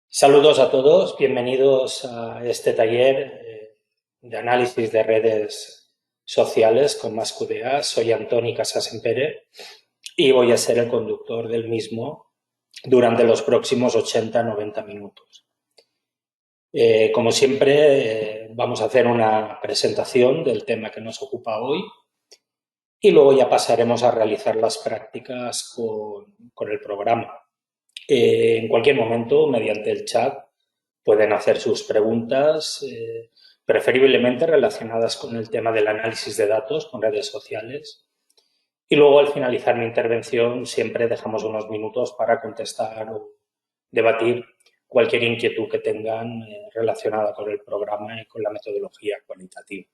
Saludos a todos, bienvenidos a este taller de análisis de redes sociales con MasQDA. Soy Antoni Casasempere y voy a ser el conductor del mismo durante los próximos 80-90 minutos. Como siempre, vamos a hacer una presentación del tema que nos ocupa hoy y luego ya pasaremos a realizar las prácticas con el programa. En cualquier momento, mediante el chat, pueden hacer sus preguntas, preferiblemente relacionadas con el tema del análisis de datos con redes sociales. Y luego, al finalizar mi intervención, siempre dejamos unos minutos para contestar o debatir cualquier inquietud que tengan relacionada con el programa y con la metodología cualitativa.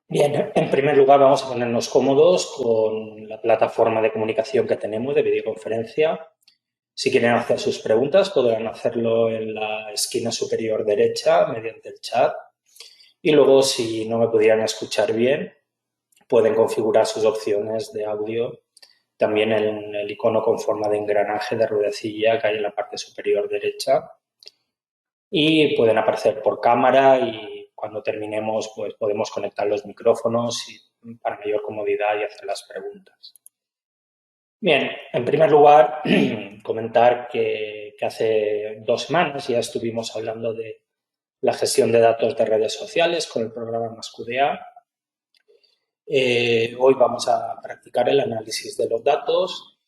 Bien, en primer lugar vamos a ponernos cómodos con la plataforma de comunicación que tenemos de videoconferencia. Si quieren hacer sus preguntas, podrán hacerlo en la esquina superior derecha mediante el chat. Y luego, si no me pudieran escuchar bien, pueden configurar sus opciones de audio también en el icono con forma de engranaje de ruedecilla que hay en la parte superior derecha. Y pueden aparecer por cámara y cuando terminemos pues podemos conectar los micrófonos para mayor comodidad y hacer las preguntas. Bien, en primer lugar, comentar que hace 2 semanas ya estuvimos hablando de la gestión de datos de redes sociales con el programa MasQDA. Hoy vamos a practicar el análisis de los datos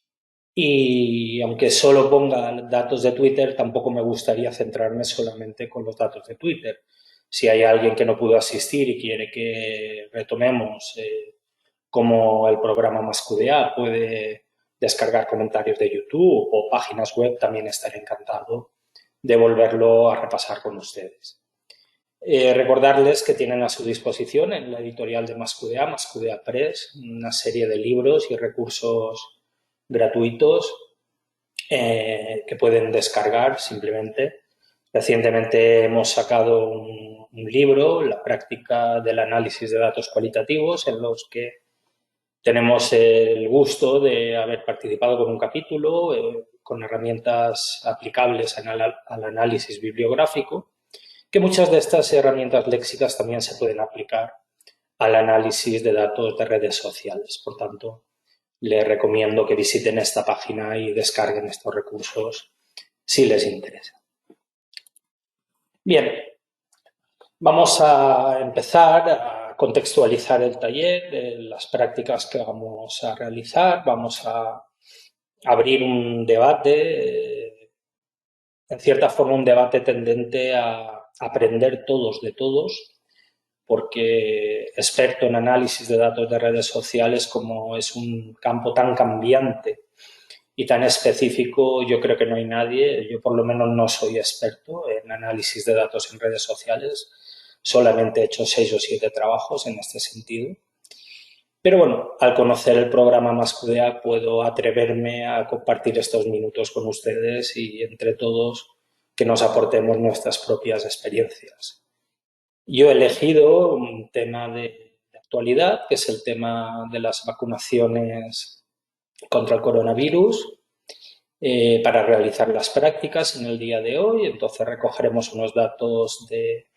y aunque solo ponga datos de Twitter, tampoco me gustaría centrarme solamente con los datos de Twitter. Si hay alguien que no pudo asistir y quiere que retomemos cómo el programa MasQDA puede descargar comentarios de YouTube o páginas web, también estaré encantado de volverlo a repasar con ustedes. Recordarles que tienen a su disposición en la editorial de MasQDA, MasQDA Press, una serie de libros y recursos gratuitos que pueden descargar simplemente. Recientemente hemos sacado un libro, La práctica del análisis de datos cualitativos, en los que tenemos el gusto de haber participado con un capítulo con herramientas aplicables al análisis bibliográfico, que muchas de estas herramientas léxicas también se pueden aplicar al análisis de datos de redes sociales. Por tanto, les recomiendo que visiten esta página y descarguen estos recursos si les interesa. Bien, vamos a empezar a contextualizar el taller, las prácticas que vamos a realizar. Vamos a abrir un debate, en cierta forma un debate tendente a aprender todos de todos, porque experto en análisis de datos de redes sociales, como es un campo tan cambiante y tan específico, yo creo que no hay nadie. Yo por lo menos no soy experto en análisis de datos en redes sociales, solamente he hecho 6 o 7 trabajos en este sentido. Pero bueno, al conocer el programa MasQDA puedo atreverme a compartir estos minutos con ustedes y entre todos que nos aportemos nuestras propias experiencias. Yo he elegido un tema de actualidad, que es el tema de las vacunaciones contra el coronavirus, para realizar las prácticas en el día de hoy. Entonces recogeremos unos datos de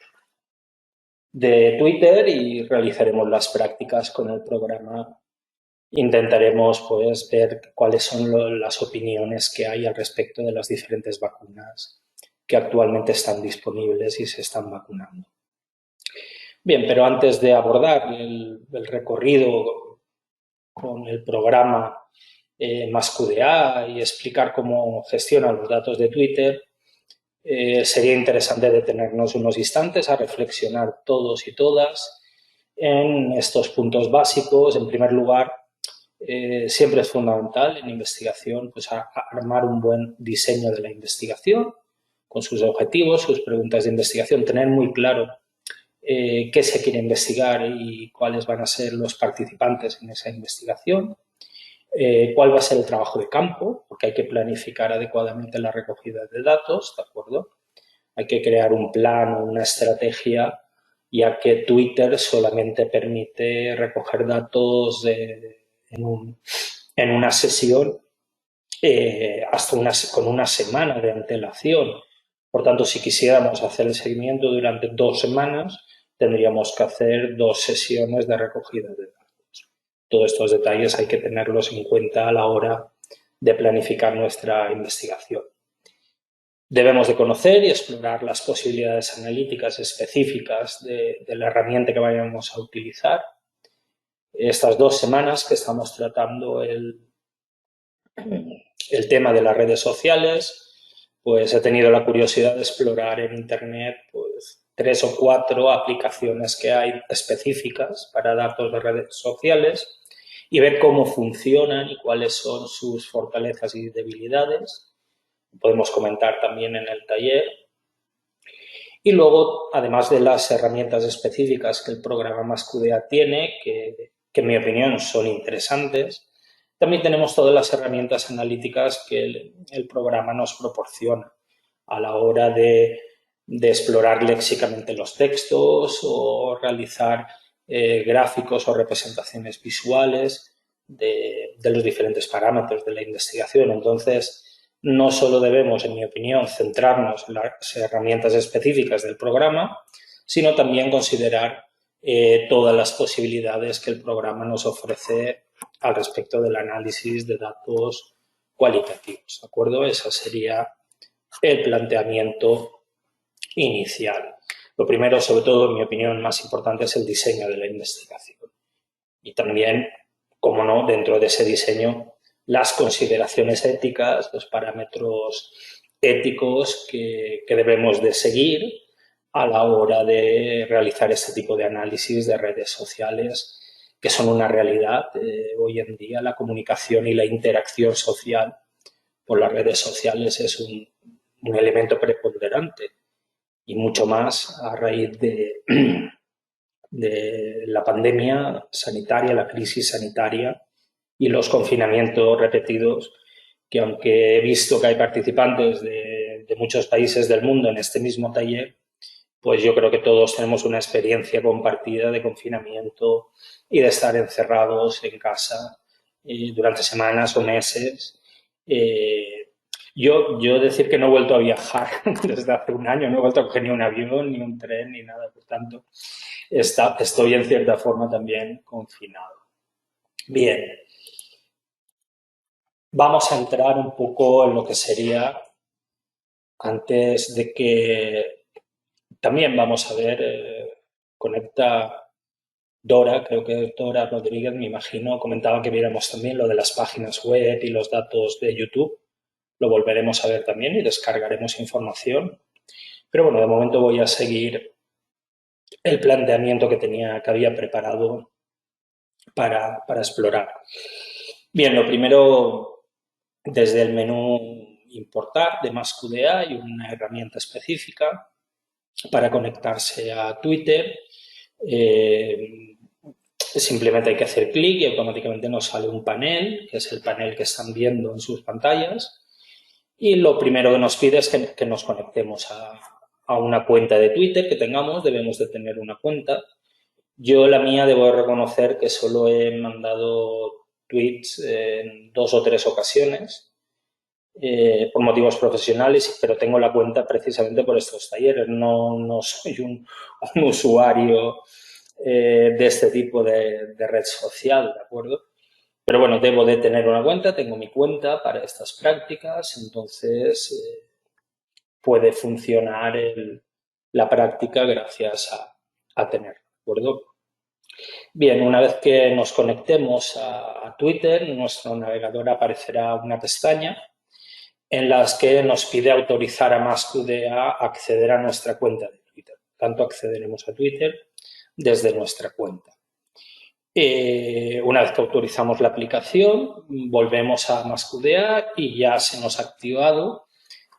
Twitter y realizaremos las prácticas con el programa. Intentaremos pues ver cuáles son las opiniones que hay al respecto de las diferentes vacunas que actualmente están disponibles y se están vacunando. Bien, pero antes de abordar el recorrido con el programa MasQDA y explicar cómo gestiona los datos de Twitter, sería interesante detenernos unos instantes a reflexionar todos y todas en estos puntos básicos. En primer lugar, siempre es fundamental en investigación pues, armar un buen diseño de la investigación con sus objetivos, sus preguntas de investigación, tener muy claro qué se quiere investigar y cuáles van a ser los participantes en esa investigación, cuál va a ser el trabajo de campo, porque hay que planificar adecuadamente la recogida de datos, ¿de acuerdo? hay que crear un plan o una estrategia, ya que Twitter solamente permite recoger datos en una sesión con una semana de antelación. Por tanto, si quisiéramos hacer el seguimiento durante 2 semanas, tendríamos que hacer 2 sesiones de recogida de datos. Todos estos detalles hay que tenerlos en cuenta a la hora de planificar nuestra investigación. Debemos de conocer y explorar las posibilidades analíticas específicas de la herramienta que vayamos a utilizar. Estas 2 semanas que estamos tratando el tema de las redes sociales, pues he tenido la curiosidad de explorar en Internet pues 3 o 4 aplicaciones que hay específicas para datos de redes sociales y ver cómo funcionan y cuáles son sus fortalezas y debilidades. Podemos comentar también en el taller. Y luego, además de las herramientas específicas que el programa MassQDA tiene, que en mi opinión son interesantes, también tenemos todas las herramientas analíticas que el programa nos proporciona a la hora de explorar léxicamente los textos o realizar gráficos o representaciones visuales de los diferentes parámetros de la investigación. Entonces, no solo debemos, en mi opinión, centrarnos en las herramientas específicas del programa, sino también considerar todas las posibilidades que el programa nos ofrece al respecto del análisis de datos cualitativos, ¿de acuerdo? Ese sería el planteamiento inicial. Lo primero, sobre todo, en mi opinión, más importante es el diseño de la investigación. Y también, como no, dentro de ese diseño, las consideraciones éticas, los parámetros éticos que debemos de seguir a la hora de realizar este tipo de análisis de redes sociales, que son una realidad. Hoy en día la comunicación y la interacción social por las redes sociales es un elemento preponderante y mucho más a raíz de la pandemia sanitaria, la crisis sanitaria y los confinamientos repetidos, que aunque he visto que hay participantes de muchos países del mundo en este mismo taller, pues yo creo que todos tenemos una experiencia compartida de confinamiento y de estar encerrados en casa durante semanas o meses. Yo decir que no he vuelto a viajar desde hace un año, no he vuelto a coger ni un avión, ni un tren, ni nada. Por tanto, estoy en cierta forma también confinado. Bien, vamos a entrar un poco en lo que sería, antes de que también vamos a ver, conecta Dora, creo que Dora Rodríguez, me imagino, comentaba que viéramos también lo de las páginas web y los datos de YouTube. Lo volveremos a ver también y descargaremos información. Pero bueno, de momento voy a seguir el planteamiento que había preparado para explorar. Bien, lo primero, desde el menú importar de MassQDA hay una herramienta específica para conectarse a Twitter. Simplemente hay que hacer clic y automáticamente nos sale un panel, que es el panel que están viendo en sus pantallas. Y lo primero que nos pide es que nos conectemos a una cuenta de Twitter que tengamos. Debemos de tener una cuenta. Yo la mía debo reconocer que solo he mandado tweets en 2 o 3 ocasiones por motivos profesionales, pero tengo la cuenta precisamente por estos talleres. No soy un usuario de este tipo de red social, ¿de acuerdo? Pero bueno, debo de tener una cuenta, tengo mi cuenta para estas prácticas, entonces puede funcionar la práctica gracias a tener, ¿de acuerdo? Bien, una vez que nos conectemos a Twitter, en nuestro navegador aparecerá una pestaña en la que nos pide autorizar a MassQDA a acceder a nuestra cuenta de Twitter. Tanto accederemos a Twitter desde nuestra cuenta. Una vez que autorizamos la aplicación, volvemos a MassQDA y ya se nos ha activado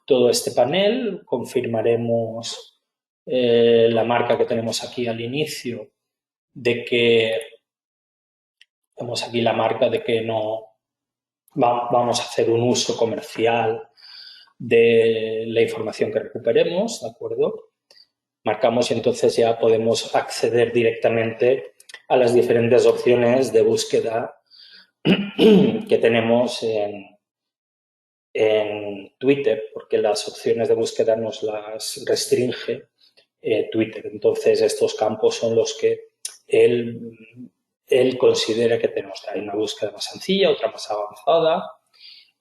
todo este panel. Confirmaremos la marca que tenemos aquí al inicio de que tenemos aquí la marca de que no vamos a hacer un uso comercial de la información que recuperemos, ¿de acuerdo? Marcamos y entonces ya podemos acceder directamente a las diferentes opciones de búsqueda que tenemos en Twitter, porque las opciones de búsqueda nos las restringe Twitter. Entonces, estos campos son los que él considera que tenemos. Hay una búsqueda más sencilla, otra más avanzada,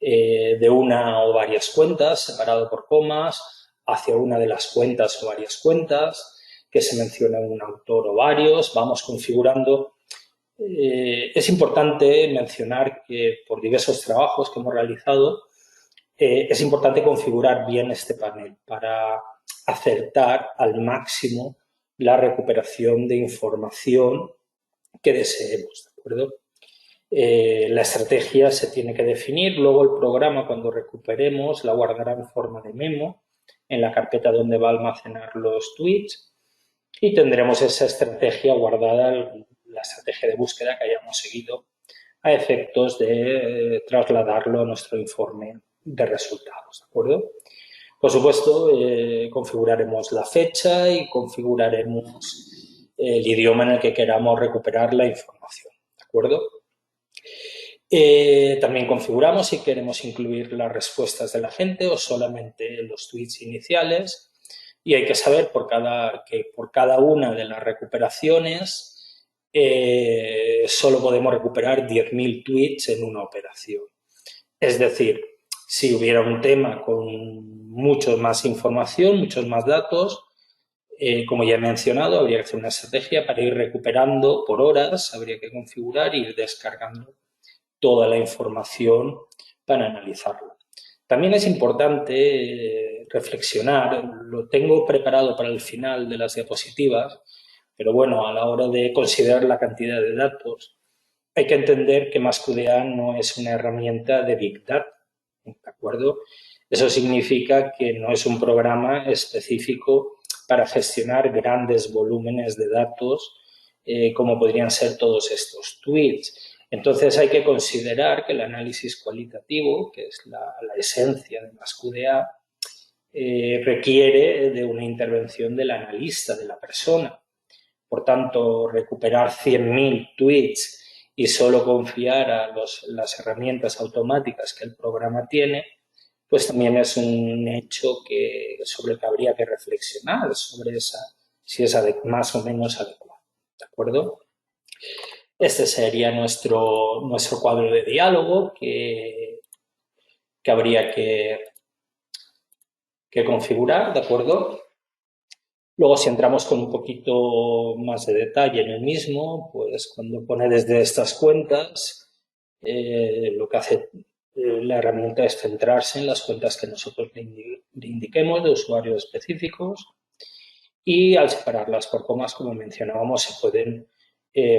de una o varias cuentas, separado por comas, hacia una de las cuentas o varias cuentas, que se menciona un autor o varios. Vamos configurando. Es importante mencionar que por diversos trabajos que hemos realizado, es importante configurar bien este panel para acertar al máximo la recuperación de información que deseemos, ¿de acuerdo? La estrategia se tiene que definir, luego el programa cuando recuperemos la guardará en forma de memo en la carpeta donde va a almacenar los tweets y tendremos esa estrategia guardada, la estrategia de búsqueda que hayamos seguido a efectos de trasladarlo a nuestro informe de resultados, ¿de acuerdo? Por supuesto, configuraremos la fecha y configuraremos el idioma en el que queramos recuperar la información, ¿de acuerdo? También configuramos si queremos incluir las respuestas de la gente o solamente los tweets iniciales. Y hay que saber que por cada una de las recuperaciones solo podemos recuperar 10.000 tweets en una operación. Es decir, si hubiera un tema con mucho más información, muchos más datos, como ya he mencionado, habría que hacer una estrategia para ir recuperando por horas, habría que configurar e ir descargando toda la información para analizarla. También es importante reflexionar, lo tengo preparado para el final de las diapositivas, pero bueno, a la hora de considerar la cantidad de datos, hay que entender que MassQDA no es una herramienta de Big Data, ¿de acuerdo? Eso significa que no es un programa específico para gestionar grandes volúmenes de datos como podrían ser todos estos tweets. Entonces hay que considerar que el análisis cualitativo, que es la esencia de MassQDA, requiere de una intervención del analista, de la persona. Por tanto, recuperar 100.000 tweets y solo confiar a las herramientas automáticas que el programa tiene, pues también es un hecho sobre el que habría que reflexionar, sobre si es más o menos adecuado. ¿De acuerdo? Este sería nuestro cuadro de diálogo que habría que configurar, ¿de acuerdo? Luego, si entramos con un poquito más de detalle en el mismo, pues cuando pone desde estas cuentas, lo que hace la herramienta es centrarse en las cuentas que nosotros le indiquemos de usuarios específicos y al separarlas por comas, como mencionábamos, se pueden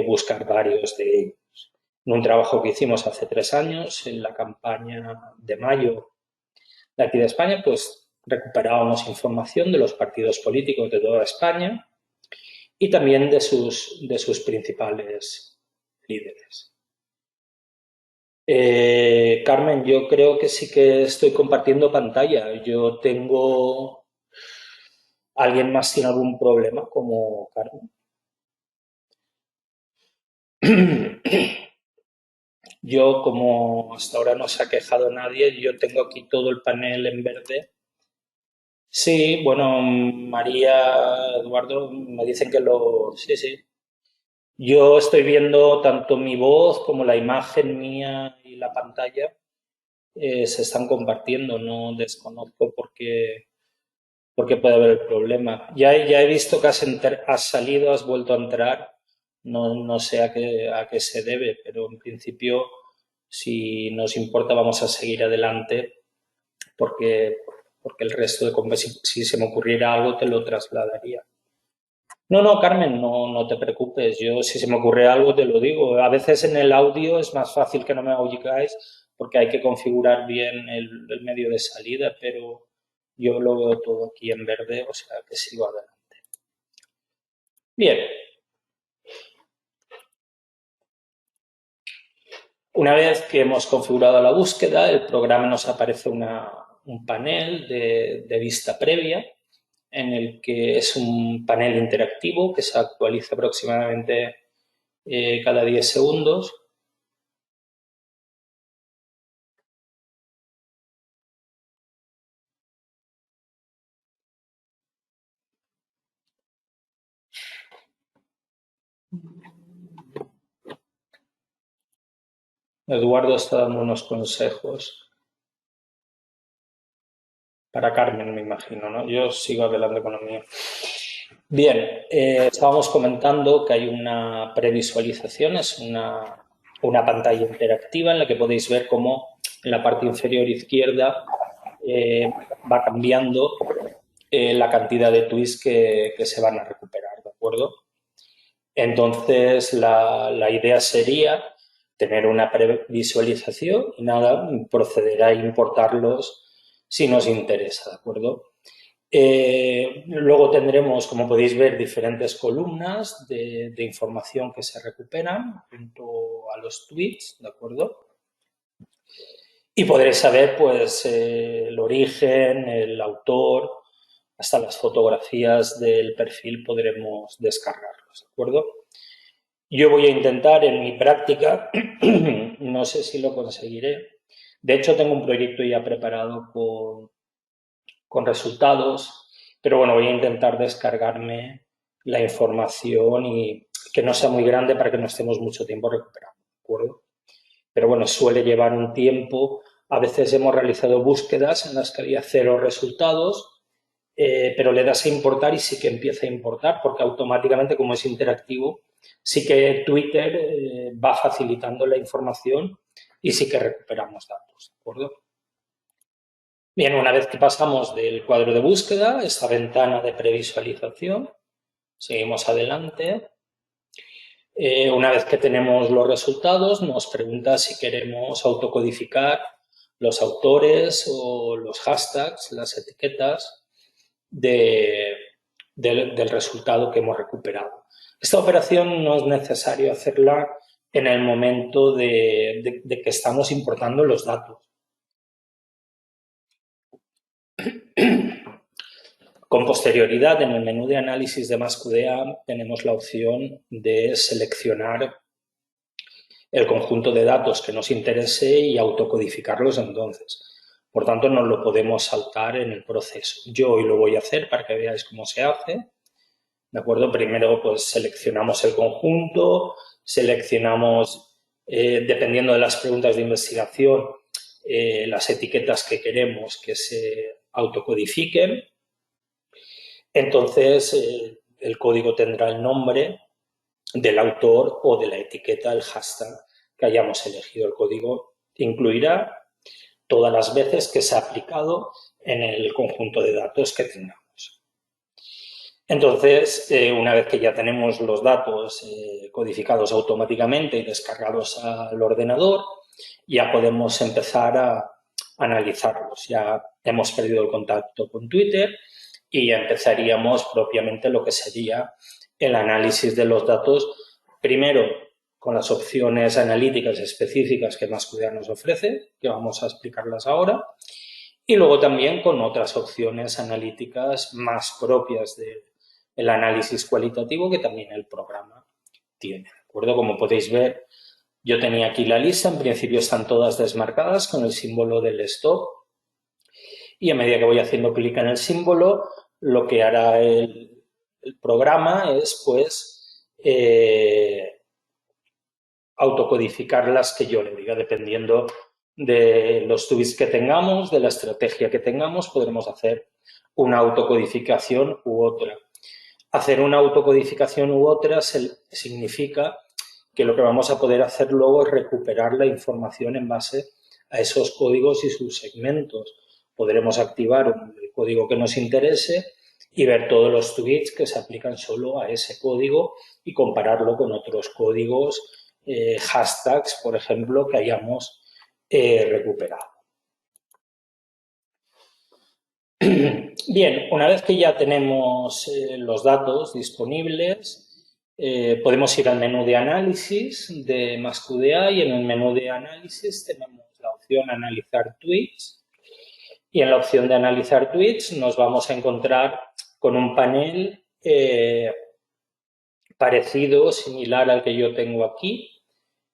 buscar varios de ellos. En un trabajo que hicimos hace 3 años, en la campaña de mayo de aquí de España, pues recuperábamos información de los partidos políticos de toda España y también de sus principales líderes. Carmen, yo creo que sí que estoy compartiendo pantalla. Yo tengo... ¿Alguien más tiene algún problema como Carmen? Yo, como hasta ahora no se ha quejado nadie, yo tengo aquí todo el panel en verde. Sí, bueno, María, Eduardo, me dicen que lo... Sí, sí. Yo estoy viendo tanto mi voz como la imagen mía y la pantalla se están compartiendo. No desconozco por qué puede haber el problema. Ya he visto que has salido, has vuelto a entrar. No sé a qué se debe, pero en principio, si nos importa, vamos a seguir adelante porque el resto de si se me ocurriera algo, te lo trasladaría. No, Carmen, no te preocupes. Yo, si se me ocurre algo, te lo digo. A veces en el audio es más fácil que no me oigáis porque hay que configurar bien el medio de salida, pero yo lo veo todo aquí en verde, o sea que sigo adelante. Bien. Una vez que hemos configurado la búsqueda, el programa nos aparece una un panel de vista previa, en el que es un panel interactivo que se actualiza aproximadamente cada 10 segundos. Eduardo está dando unos consejos para Carmen, me imagino, ¿no? Yo sigo adelante con lo mío. Bien, estábamos comentando que hay una previsualización, es una pantalla interactiva en la que podéis ver cómo en la parte inferior izquierda va cambiando la cantidad de tweets que se van a recuperar, ¿de acuerdo? Entonces, la idea sería tener una previsualización y nada, proceder a importarlos si nos interesa, ¿de acuerdo? Luego tendremos, como podéis ver, diferentes columnas de información que se recuperan junto a los tweets, ¿de acuerdo? Y podréis saber, pues, el origen, el autor, hasta las fotografías del perfil podremos descargarlos, ¿de acuerdo? Yo voy a intentar en mi práctica, no sé si lo conseguiré. De hecho, tengo un proyecto ya preparado con resultados, pero bueno, voy a intentar descargarme la información y que no sea muy grande para que no estemos mucho tiempo recuperando, ¿de acuerdo? Pero bueno, suele llevar un tiempo. A veces hemos realizado búsquedas en las que había 0 resultados, pero le das a importar y sí que empieza a importar porque automáticamente, como es interactivo, sí que Twitter va facilitando la información y sí que recuperamos datos, ¿de acuerdo? Bien, una vez que pasamos del cuadro de búsqueda, esta ventana de previsualización, seguimos adelante. Una vez que tenemos los resultados, nos pregunta si queremos autocodificar los autores o los hashtags, las etiquetas del resultado que hemos recuperado. Esta operación no es necesario hacerla en el momento de que estamos importando los datos. Con posterioridad, en el menú de análisis de MassQDA tenemos la opción de seleccionar el conjunto de datos que nos interese y autocodificarlos entonces. Por tanto, no lo podemos saltar en el proceso. Yo hoy lo voy a hacer para que veáis cómo se hace. ¿De acuerdo? Primero, pues seleccionamos el conjunto, seleccionamos, dependiendo de las preguntas de investigación, las etiquetas que queremos que se autocodifiquen. Entonces, el código tendrá el nombre del autor o de la etiqueta, el hashtag que hayamos elegido. El código incluirá todas las veces que se ha aplicado en el conjunto de datos que tengamos. Entonces, una vez que ya tenemos los datos codificados automáticamente y descargados al ordenador, ya podemos empezar a analizarlos. Ya hemos perdido el contacto con Twitter y ya empezaríamos propiamente lo que sería el análisis de los datos, primero con las opciones analíticas específicas que MassQDA nos ofrece, que vamos a explicarlas ahora, y luego también con otras opciones analíticas más propias del análisis cualitativo que también el programa tiene. ¿De acuerdo? Como podéis ver, yo tenía aquí la lista, en principio están todas desmarcadas con el símbolo del stop y a medida que voy haciendo clic en el símbolo, lo que hará el programa es, pues, autocodificar las que yo le diga, dependiendo de los tweets que tengamos, de la estrategia que tengamos, podremos hacer una autocodificación u otra. Hacer una autocodificación u otra significa que lo que vamos a poder hacer luego es recuperar la información en base a esos códigos y sus segmentos. Podremos activar el código que nos interese y ver todos los tweets que se aplican solo a ese código y compararlo con otros códigos, hashtags, por ejemplo, que hayamos recuperado. Bien, una vez que ya tenemos los datos disponibles, podemos ir al menú de análisis de MassQDA y en el menú de análisis tenemos la opción analizar tweets Y en la opción de analizar tweets nos vamos a encontrar con un panel parecido, similar al que yo tengo aquí.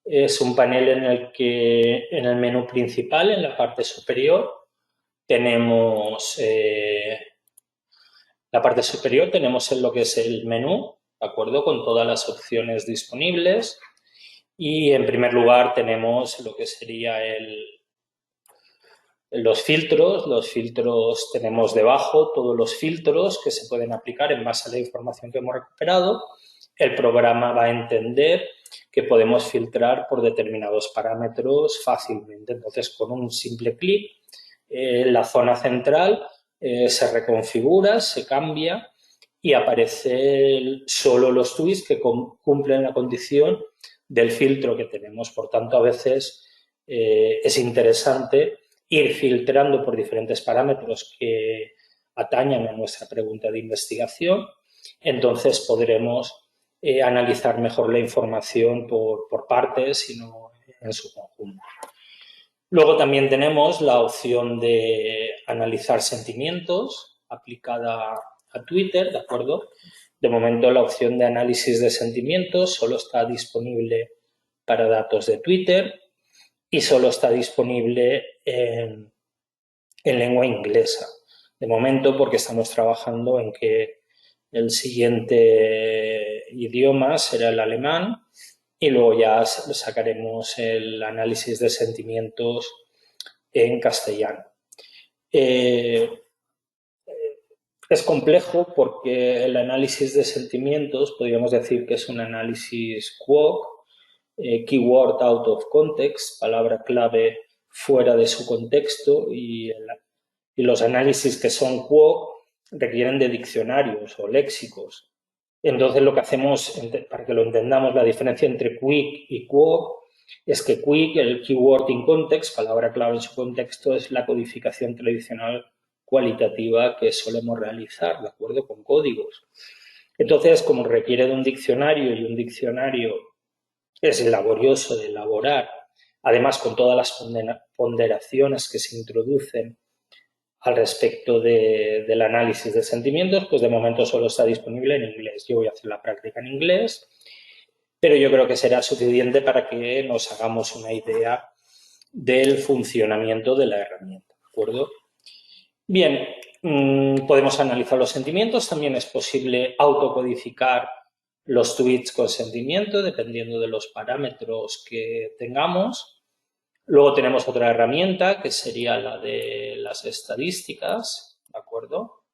Es un panel en el que en el menú principal, en la parte superior, tenemos en lo que es el menú, ¿de acuerdo? Con todas las opciones disponibles. Y en primer lugar tenemos lo que sería los filtros. Los filtros tenemos debajo todos los filtros que se pueden aplicar en base a la información que hemos recuperado. El programa va a entender que podemos filtrar por determinados parámetros fácilmente. Entonces, con un simple clic, la zona central se reconfigura, se cambia y aparecen solo los tweets que cumplen la condición del filtro que tenemos. Por tanto, a veces es interesante ir filtrando por diferentes parámetros que atañan a nuestra pregunta de investigación. Entonces podremos analizar mejor la información por partes y no en su conjunto. Luego también tenemos la opción de analizar sentimientos aplicada a Twitter, ¿de acuerdo? De momento la opción de análisis de sentimientos solo está disponible para datos de Twitter y solo está disponible en lengua inglesa. De momento, porque estamos trabajando en que el siguiente idioma será el alemán y luego ya sacaremos el análisis de sentimientos en castellano. Es complejo porque el análisis de sentimientos podríamos decir que es un análisis QoC, keyword out of context, palabra clave fuera de su contexto, y los análisis que son QoC requieren de diccionarios o léxicos. Entonces lo que hacemos, para que lo entendamos, la diferencia entre QoC y QoC es que QoC, el keyword in context, palabra clave en su contexto, es la codificación tradicional cualitativa que solemos realizar, ¿de acuerdo? Con códigos. Entonces, como requiere de un diccionario y un diccionario es laborioso de elaborar, además con todas las ponderaciones que se introducen al respecto del análisis de sentimientos, pues de momento solo está disponible en inglés. Yo voy a hacer la práctica en inglés, pero yo creo que será suficiente para que nos hagamos una idea del funcionamiento de la herramienta, ¿de acuerdo? Bien, podemos analizar los sentimientos, también es posible autocodificar los tweets con sentimiento, dependiendo de los parámetros que tengamos. Luego tenemos otra herramienta que sería la de las estadísticas, ¿de acuerdo?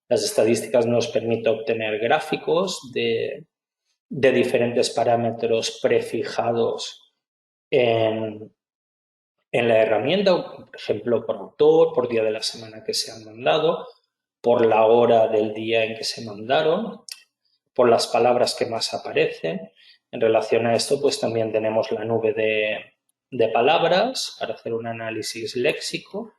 Las estadísticas nos permiten obtener gráficos de diferentes parámetros prefijados en la herramienta, por ejemplo, por autor, por día de la semana que se han mandado, por la hora del día en que se mandaron, por las palabras que más aparecen. En relación a esto, pues también tenemos la nube de palabras para hacer un análisis léxico.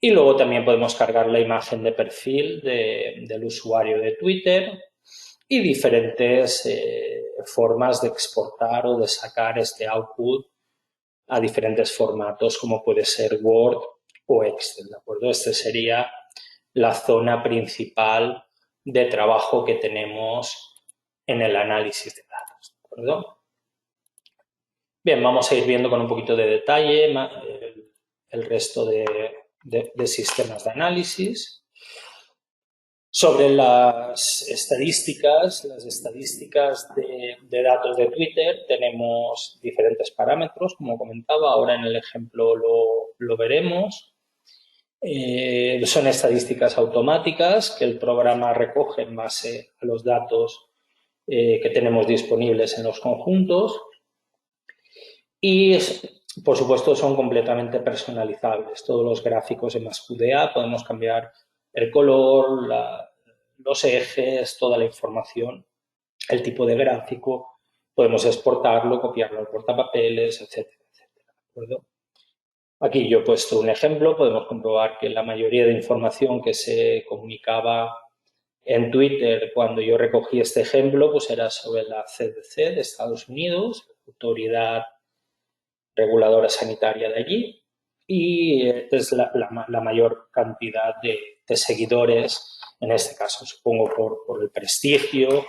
Y luego también podemos cargar la imagen de perfil del usuario de Twitter y diferentes formas de exportar o de sacar este output a diferentes formatos como puede ser Word o Excel, ¿de acuerdo? Esta sería la zona principal de trabajo que tenemos en el análisis de datos, ¿de acuerdo? Bien, vamos a ir viendo con un poquito de detalle el resto de sistemas de análisis. Sobre las estadísticas de datos de Twitter, tenemos diferentes parámetros, como comentaba, ahora en el ejemplo lo veremos. Son estadísticas automáticas que el programa recoge en base a los datos que tenemos disponibles en los conjuntos y, por supuesto, son completamente personalizables. Todos los gráficos en MassQDA podemos cambiar el color, los ejes, toda la información, el tipo de gráfico, podemos exportarlo, copiarlo al portapapeles, etcétera, etcétera, ¿de acuerdo? Aquí yo he puesto un ejemplo, podemos comprobar que la mayoría de información que se comunicaba en Twitter cuando yo recogí este ejemplo, pues era sobre la CDC de Estados Unidos, la autoridad reguladora sanitaria de allí. y es la mayor cantidad de seguidores, en este caso, supongo por el prestigio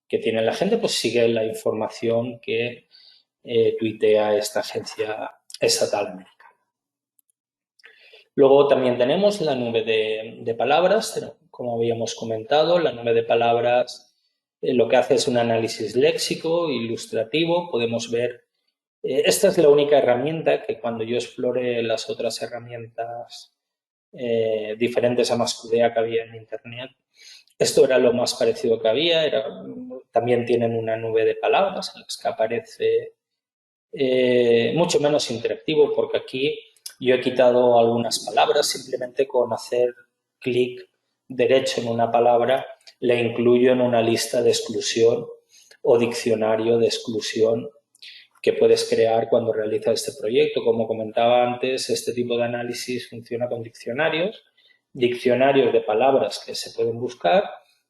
que tiene la gente, pues sigue la información que tuitea esta agencia estatal americana. Luego también tenemos la nube de palabras, como habíamos comentado, la nube de palabras lo que hace es un análisis léxico, ilustrativo, podemos ver, esta es la única herramienta que cuando yo exploré las otras herramientas diferentes a Mascudea que había en Internet, esto era lo más parecido que había, también tienen una nube de palabras en las que aparece mucho menos interactivo porque aquí yo he quitado algunas palabras, simplemente con hacer clic derecho en una palabra la incluyo en una lista de exclusión o diccionario de exclusión que puedes crear cuando realizas este proyecto. Como comentaba antes, este tipo de análisis funciona con diccionarios de palabras que se pueden buscar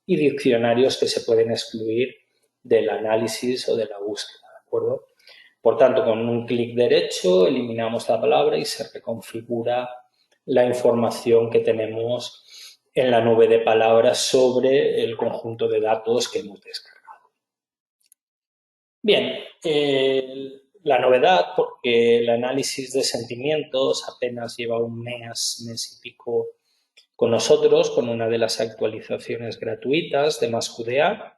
y diccionarios que se pueden excluir del análisis o de la búsqueda, ¿de acuerdo? Por tanto, con un clic derecho eliminamos la palabra y se reconfigura la información que tenemos en la nube de palabras sobre el conjunto de datos que hemos descargado. Bien, la novedad, porque el análisis de sentimientos apenas lleva un mes y pico con nosotros, con una de las actualizaciones gratuitas de Mascudea,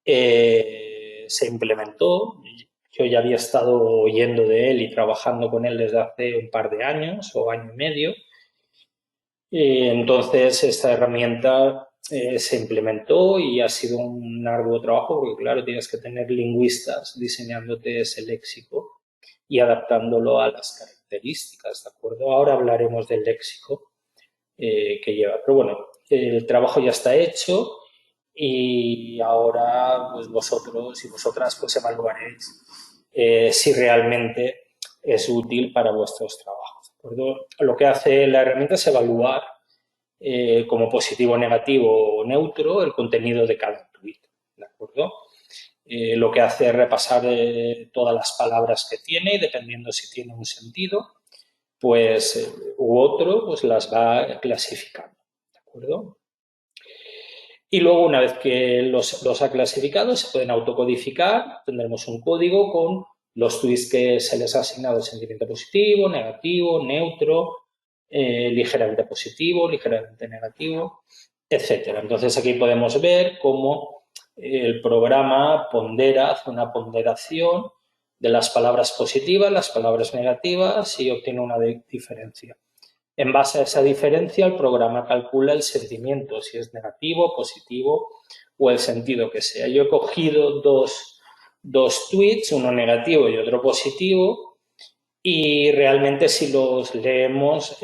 se implementó. Yo ya había estado oyendo de él y trabajando con él desde hace un par de años o año y medio. Entonces, esta herramienta se implementó y ha sido un arduo trabajo porque, claro, tienes que tener lingüistas diseñándote ese léxico y adaptándolo a las características, ¿de acuerdo? Ahora hablaremos del léxico que lleva. Pero bueno, el trabajo ya está hecho y ahora pues vosotros y vosotras pues evaluaréis si realmente es útil para vuestros trabajos. ¿De acuerdo? Lo que hace la herramienta es evaluar como positivo, negativo o neutro el contenido de cada tweet. ¿De acuerdo? Lo que hace es repasar todas las palabras que tiene y dependiendo si tiene un sentido, pues u otro, pues las va clasificando. ¿De acuerdo? Y luego, una vez que los ha clasificado, se pueden autocodificar. Tendremos un código con los tweets que se les ha asignado el sentimiento positivo, negativo, neutro, ligeramente positivo, ligeramente negativo, etcétera. Entonces, aquí podemos ver cómo el programa pondera, hace una ponderación de las palabras positivas, las palabras negativas y obtiene una diferencia. En base a esa diferencia, el programa calcula el sentimiento, si es negativo, positivo o el sentido que sea. Yo he cogido dos tweets, uno negativo y otro positivo, y realmente si los leemos,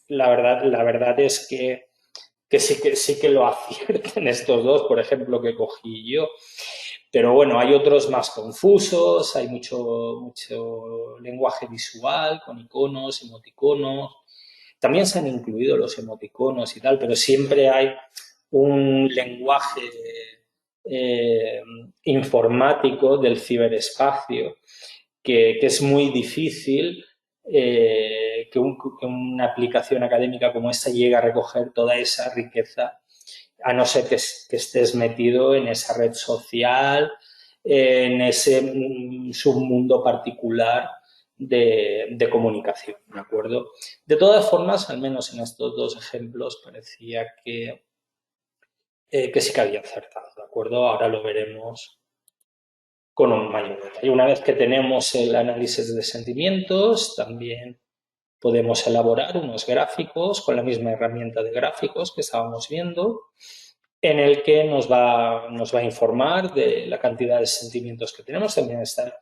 la verdad es que sí que lo aciertan estos dos, por ejemplo, que cogí yo. Pero bueno, hay otros más confusos, hay mucho lenguaje visual con iconos, emoticonos. También se han incluido los emoticonos y tal, pero siempre hay un lenguaje eh, informático del ciberespacio que es muy difícil que una aplicación académica como esta llegue a recoger toda esa riqueza, a no ser que estés metido en esa red social, en ese submundo particular de comunicación, ¿de acuerdo? De todas formas, al menos en estos dos ejemplos, parecía que sí que había acertado, ¿de acuerdo? Ahora lo veremos con un mayor detalle. Una vez que tenemos el análisis de sentimientos, también podemos elaborar unos gráficos con la misma herramienta de gráficos que estábamos viendo, en el que nos va a informar de la cantidad de sentimientos que tenemos. También está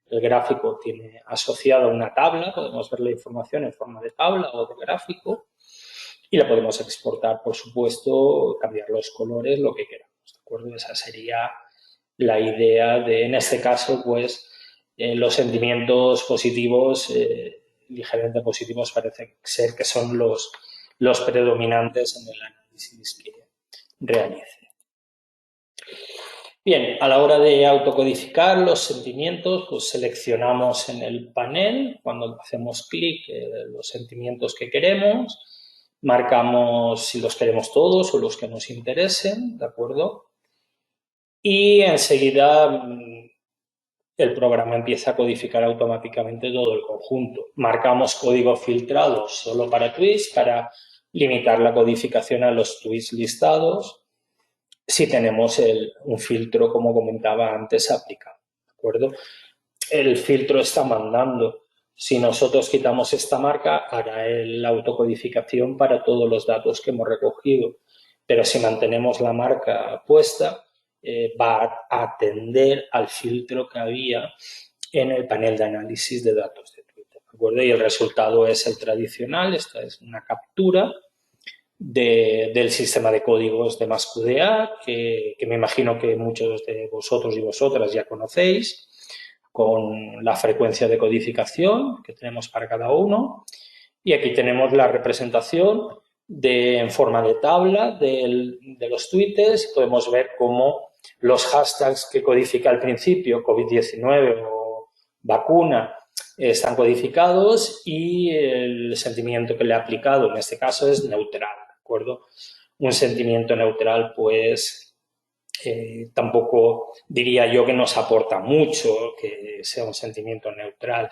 el gráfico, tiene asociado una tabla, podemos ver la información en forma de tabla o de gráfico y la podemos exportar, por supuesto, cambiar los colores, lo que queramos, ¿de acuerdo? Esa sería la idea de, en este caso, pues, los sentimientos positivos, ligeramente positivos, parece ser que son los predominantes en el análisis que realice. Bien, a la hora de autocodificar los sentimientos, pues seleccionamos en el panel, cuando hacemos clic, los sentimientos que queremos, marcamos si los queremos todos o los que nos interesen, ¿de acuerdo? Y enseguida el programa empieza a codificar automáticamente todo el conjunto. Marcamos código filtrado solo para tweets, para limitar la codificación a los tweets listados, si tenemos un filtro, como comentaba antes, aplicado, ¿de acuerdo? El filtro está mandando. Si nosotros quitamos esta marca, hará la autocodificación para todos los datos que hemos recogido. Pero si mantenemos la marca puesta, va a atender al filtro que había en el panel de análisis de datos de Twitter, ¿de acuerdo? Y el resultado es el tradicional. Esta es una captura del sistema de códigos de MassQDA, que me imagino que muchos de vosotros y vosotras ya conocéis, con la frecuencia de codificación que tenemos para cada uno. Y aquí tenemos la representación en forma de tabla de los tweets. Podemos ver cómo los hashtags que codifica al principio, COVID-19 o vacuna, están codificados y el sentimiento que le ha aplicado en este caso es neutral, ¿de acuerdo? Un sentimiento neutral, pues tampoco diría yo que nos aporta mucho que sea un sentimiento neutral.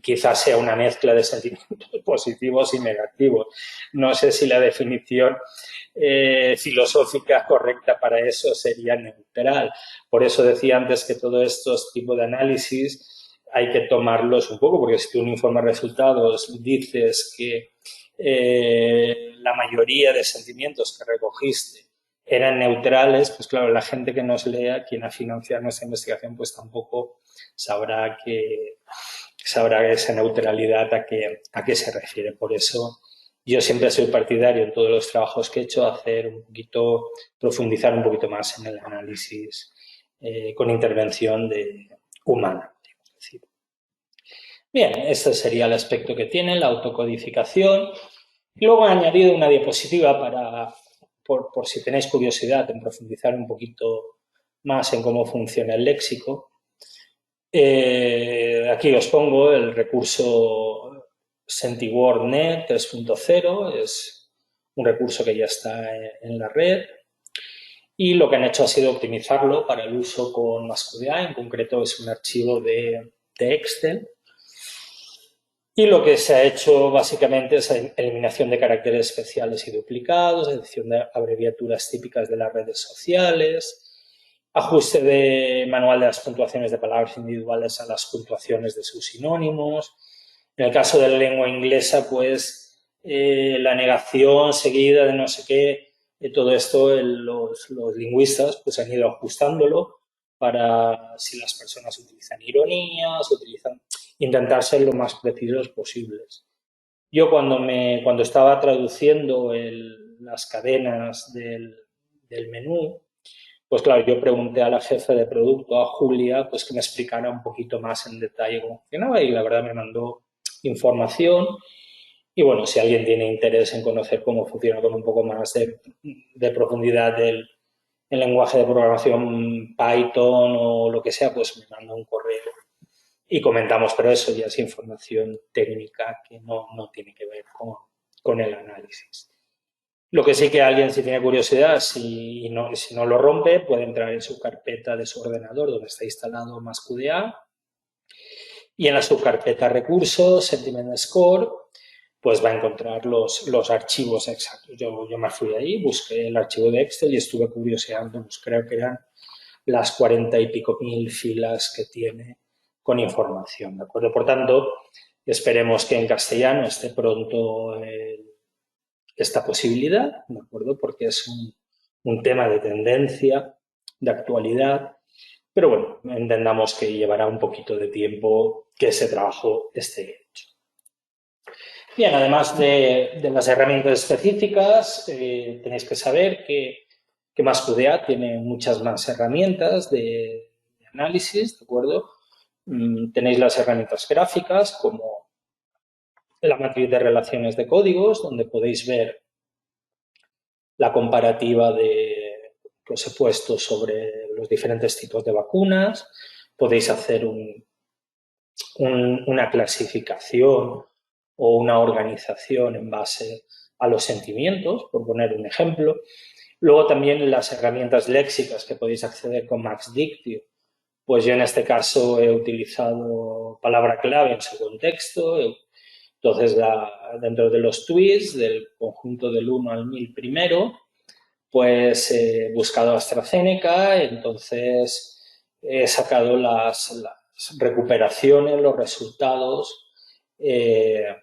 Quizás sea una mezcla de sentimientos positivos y negativos. No sé si la definición filosófica correcta para eso sería neutral. Por eso decía antes que todos estos tipos de análisis hay que tomarlos un poco, porque si tú en un informe de resultados dices que la mayoría de sentimientos que recogiste eran neutrales, pues claro, la gente que nos lea, quien ha financiado nuestra investigación, pues tampoco sabrá esa neutralidad a qué se refiere. Por eso yo siempre soy partidario en todos los trabajos que he hecho profundizar un poquito más en el análisis con intervención humana. Bien, este sería el aspecto que tiene, la autocodificación. Y luego he añadido una diapositiva por si tenéis curiosidad en profundizar un poquito más en cómo funciona el léxico. Aquí os pongo el recurso SentiWordNet 3.0, es un recurso que ya está en la red y lo que han hecho ha sido optimizarlo para el uso con MassQDA, en concreto es un archivo de Excel. Y lo que se ha hecho básicamente es eliminación de caracteres especiales y duplicados, edición de abreviaturas típicas de las redes sociales, ajuste de manual de las puntuaciones de palabras individuales a las puntuaciones de sus sinónimos. En el caso de la lengua inglesa, pues la negación seguida de no sé qué, todo esto los lingüistas pues han ido ajustándolo para si las personas utilizan ironías, intentar ser lo más precisos posibles. Yo cuando estaba traduciendo las cadenas del menú, pues claro, yo pregunté a la jefa de producto, a Julia, pues que me explicara un poquito más en detalle cómo funcionaba y la verdad me mandó información. Y bueno, si alguien tiene interés en conocer cómo funciona con un poco más de profundidad el lenguaje de programación Python o lo que sea, pues me manda un correo y comentamos, pero eso ya es información técnica que no tiene que ver con el análisis. Lo que sí que alguien, si tiene curiosidad, si no lo rompe, puede entrar en su carpeta de su ordenador donde está instalado MassQDA y en la subcarpeta recursos, Sentiment Score, pues va a encontrar los archivos exactos. Yo me fui ahí, busqué el archivo de Excel y estuve curioseando, pues creo que eran las 40 y pico mil filas que tiene con información, ¿de acuerdo? Por tanto, esperemos que en castellano esté pronto esta posibilidad, ¿de acuerdo? Porque es un tema de tendencia, de actualidad, pero bueno, entendamos que llevará un poquito de tiempo que ese trabajo esté hecho. Bien, además de las herramientas específicas, tenéis que saber que MassQDA tiene muchas más herramientas de análisis, ¿de acuerdo? Tenéis las herramientas gráficas como la matriz de relaciones de códigos, donde podéis ver la comparativa que os he puesto sobre los diferentes tipos de vacunas, podéis hacer una clasificación o una organización en base a los sentimientos, por poner un ejemplo. Luego también las herramientas léxicas que podéis acceder con Max Dictio. Pues yo en este caso he utilizado palabra clave en su contexto. Entonces, dentro de los tweets, del conjunto del 1 al 1000 primero, pues he buscado AstraZeneca, entonces he sacado las recuperaciones, los resultados de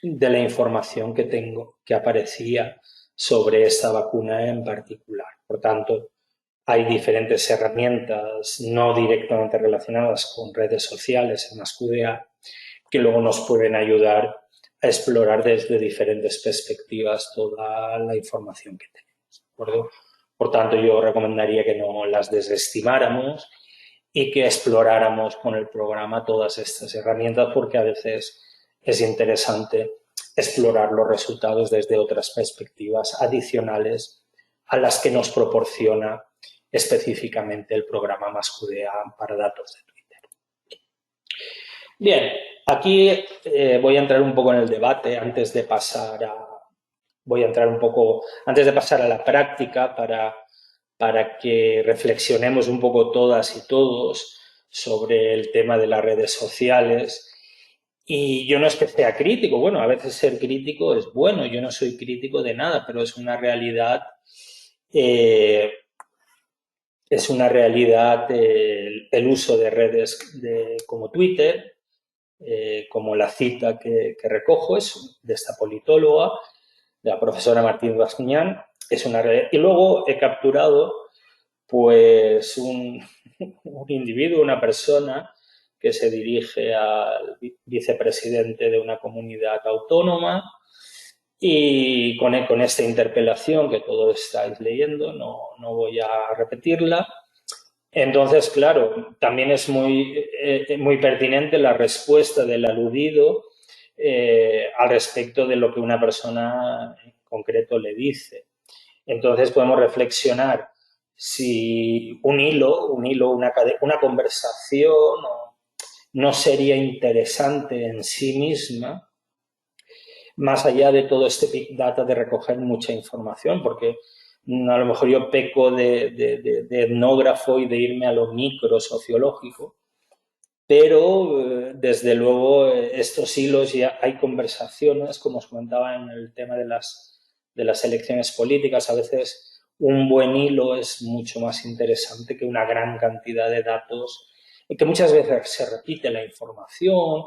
la información que tengo, que aparecía sobre esta vacuna en particular. Por tanto, hay diferentes herramientas no directamente relacionadas con redes sociales en Masqudea que luego nos pueden ayudar a explorar desde diferentes perspectivas toda la información que tenemos. ¿De acuerdo? Por tanto, yo recomendaría que no las desestimáramos y que exploráramos con el programa todas estas herramientas, porque a veces es interesante explorar los resultados desde otras perspectivas adicionales a las que nos proporciona específicamente el programa Masqudea para datos de Twitter. Bien, aquí voy a entrar un poco en el debate antes de pasar a la práctica para que reflexionemos un poco todas y todos sobre el tema de las redes sociales. Y yo no es que sea crítico, bueno, a veces ser crítico es bueno, yo no soy crítico de nada, pero es una realidad el uso de redes como Twitter, como la cita que recojo es de esta politóloga, de la profesora Martín Bascuñán, es una realidad. Y luego he capturado pues un individuo, una persona que se dirige al vicepresidente de una comunidad autónoma y con esta interpelación que todos estáis leyendo, no voy a repetirla. Entonces, claro, también es muy pertinente la respuesta del aludido al respecto de lo que una persona en concreto le dice. Entonces podemos reflexionar si un hilo, una conversación no sería interesante en sí misma, más allá de todo este Big Data de recoger mucha información, porque a lo mejor yo peco de etnógrafo y de irme a lo micro sociológico, pero desde luego estos hilos ya hay conversaciones, como os comentaba en el tema de las elecciones políticas, a veces un buen hilo es mucho más interesante que una gran cantidad de datos, que muchas veces se repite la información,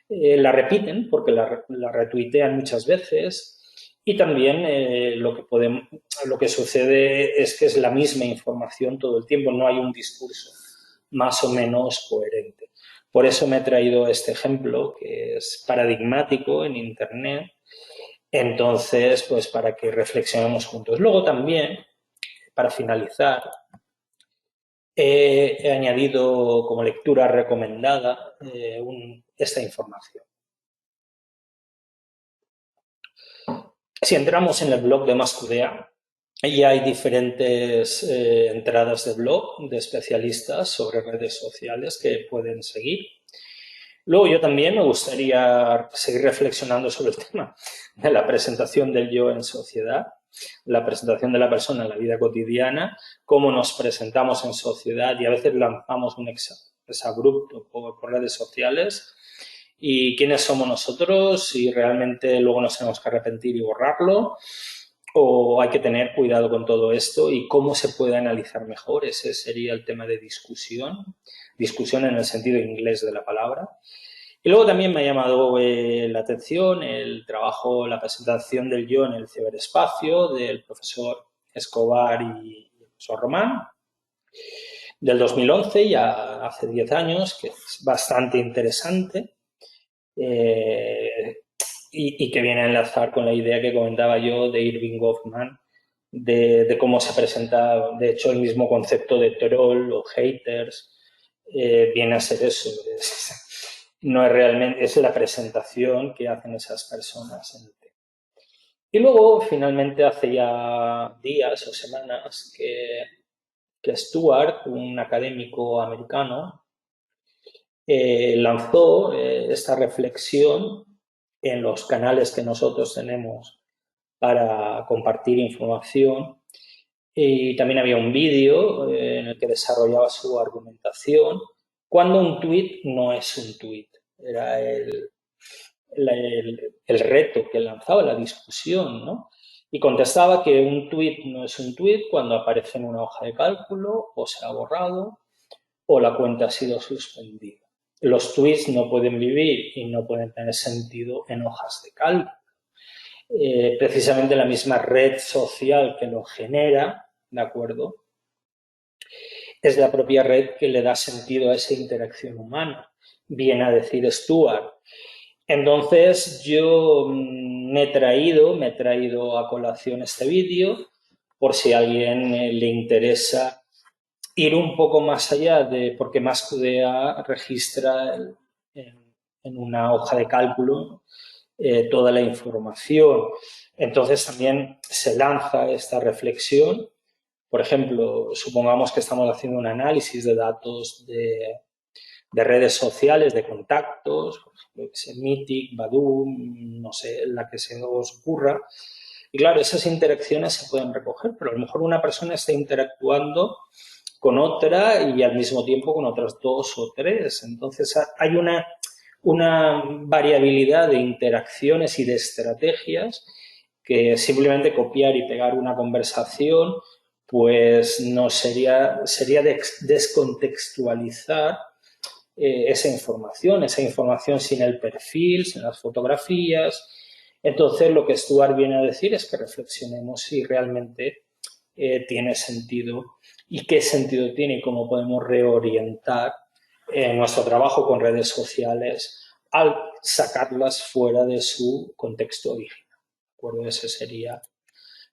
la repiten porque la retuitean muchas veces y también lo que sucede es que es la misma información todo el tiempo, no hay un discurso más o menos coherente. Por eso me he traído este ejemplo que es paradigmático en Internet, entonces pues para que reflexionemos juntos. Luego también, para finalizar, he añadido como lectura recomendada esta información. Si entramos en el blog de Masqudea, ya hay diferentes entradas de blog de especialistas sobre redes sociales que pueden seguir. Luego yo también me gustaría seguir reflexionando sobre el tema de la presentación del yo en sociedad, la presentación de la persona en la vida cotidiana, cómo nos presentamos en sociedad y a veces lanzamos un exabrupto por redes sociales y quiénes somos nosotros y realmente luego nos tenemos que arrepentir y borrarlo o hay que tener cuidado con todo esto y cómo se puede analizar mejor. Ese sería el tema de discusión en el sentido inglés de la palabra. Y luego también me ha llamado la atención el trabajo, la presentación del yo en el ciberespacio del profesor Escobar y el profesor Román, del 2011, ya hace 10 años, que es bastante interesante y que viene a enlazar con la idea que comentaba yo de Irving Goffman, de cómo se presenta, de hecho, el mismo concepto de troll o haters, viene a ser eso. No es realmente, es la presentación que hacen esas personas en el tema. Y luego, finalmente, hace ya días o semanas que que Stewart, un académico americano, lanzó esta reflexión en los canales que nosotros tenemos para compartir información, y también había un vídeo en el que desarrollaba su argumentación cuando un tuit no es un tuit. Era el reto que lanzaba, la discusión, ¿no? Y contestaba que un tuit no es un tuit cuando aparece en una hoja de cálculo o se ha borrado o la cuenta ha sido suspendida. Los tweets no pueden vivir y no pueden tener sentido en hojas de cálculo. Precisamente la misma red social que lo genera, ¿de acuerdo?, es la propia red que le da sentido a esa interacción humana. Viene a decir Stewart. Entonces yo me he traído a colación este vídeo por si a alguien le interesa ir un poco más allá de, porque Mascudea registra en una hoja de cálculo toda la información. Entonces también se lanza esta reflexión. Por ejemplo, supongamos que estamos haciendo un análisis de datos de redes sociales, de contactos, por ejemplo, Meetic, Badoo, no sé, la que se os ocurra. Y claro, esas interacciones se pueden recoger, pero a lo mejor una persona está interactuando con otra y al mismo tiempo con otras dos o tres. Entonces hay una variabilidad de interacciones y de estrategias que simplemente copiar y pegar una conversación pues no sería descontextualizar esa información sin el perfil, sin las fotografías. Entonces lo que Stewart viene a decir es que reflexionemos si realmente tiene sentido y qué sentido tiene y cómo podemos reorientar nuestro trabajo con redes sociales al sacarlas fuera de su contexto original. ¿De acuerdo? Ese sería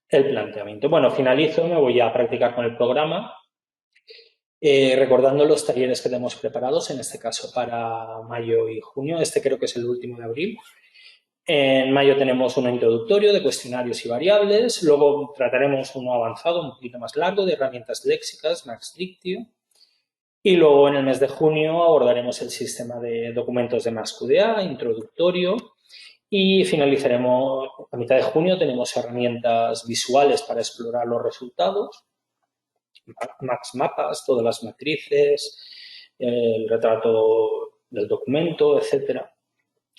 el planteamiento. Bueno, finalizo, me voy a practicar con el programa, recordando los talleres que tenemos preparados, en este caso para mayo y junio. Este creo que es el último de abril. En mayo tenemos uno introductorio de cuestionarios y variables, luego trataremos uno avanzado, un poquito más largo, de herramientas léxicas, Max Dictio, y luego en el mes de junio abordaremos el sistema de documentos de Mascudea, introductorio, y finalizaremos, a mitad de junio tenemos herramientas visuales para explorar los resultados, Max Mapas, todas las matrices, el retrato del documento, etcétera.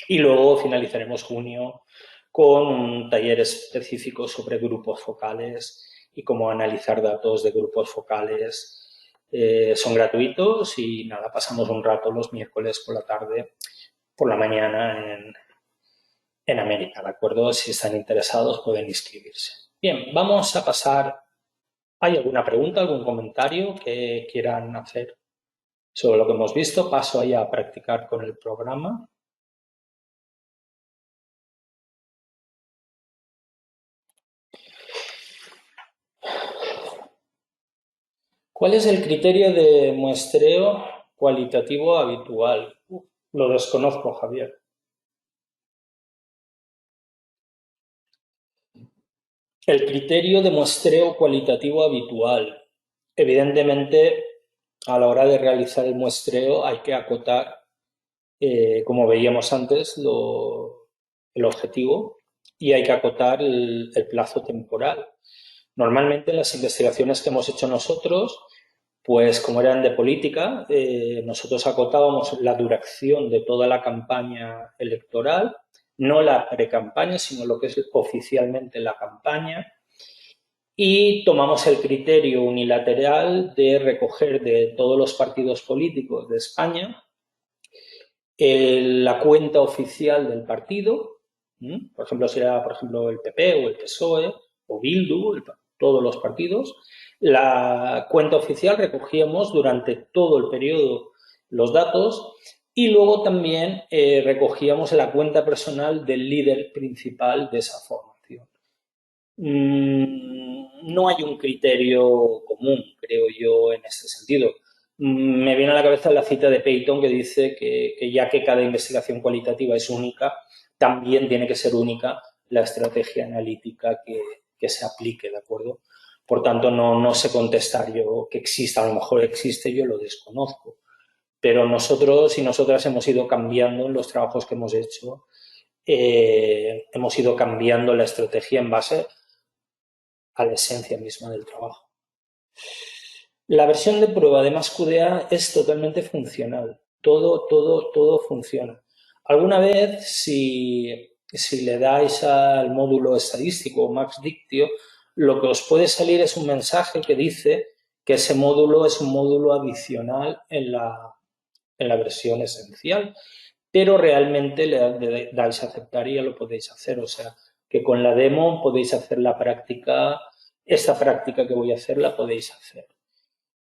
Y luego finalizaremos junio con un taller específico sobre grupos focales y cómo analizar datos de grupos focales. Son gratuitos y nada, pasamos un rato los miércoles por la tarde, por la mañana en América, ¿de acuerdo? Si están interesados pueden inscribirse. Bien, vamos a pasar. ¿Hay alguna pregunta, algún comentario que quieran hacer sobre lo que hemos visto? Paso ahí a practicar con el programa. ¿Cuál es el criterio de muestreo cualitativo habitual? Lo desconozco, Javier. El criterio de muestreo cualitativo habitual. Evidentemente, a la hora de realizar el muestreo hay que acotar, como veíamos antes, el objetivo y hay que acotar el plazo temporal. Normalmente en las investigaciones que hemos hecho nosotros, pues como eran de política, nosotros acotábamos la duración de toda la campaña electoral, no la precampaña, sino lo que es oficialmente la campaña, y tomamos el criterio unilateral de recoger de todos los partidos políticos de España la cuenta oficial del partido, por ejemplo, si era el PP o el PSOE o Bildu, todos los partidos, la cuenta oficial recogíamos durante todo el periodo los datos y luego también recogíamos la cuenta personal del líder principal de esa formación. No hay un criterio común, creo yo, en este sentido. Me viene a la cabeza la cita de Peyton que dice que ya que cada investigación cualitativa es única, también tiene que ser única la estrategia analítica que se aplique, ¿de acuerdo? Por tanto, no sé contestar yo que exista, a lo mejor existe, yo lo desconozco. Pero nosotros y nosotras hemos ido cambiando en los trabajos que hemos hecho, hemos ido cambiando la estrategia en base a la esencia misma del trabajo. La versión de prueba de MassQDA es totalmente funcional. Todo funciona. Alguna vez, si le dais al módulo estadístico o MaxDictio, lo que os puede salir es un mensaje que dice que ese módulo es un módulo adicional en la versión esencial, pero realmente le dais a aceptar y ya lo podéis hacer. O sea, que con la demo podéis hacer la práctica, esta práctica que voy a hacer la podéis hacer.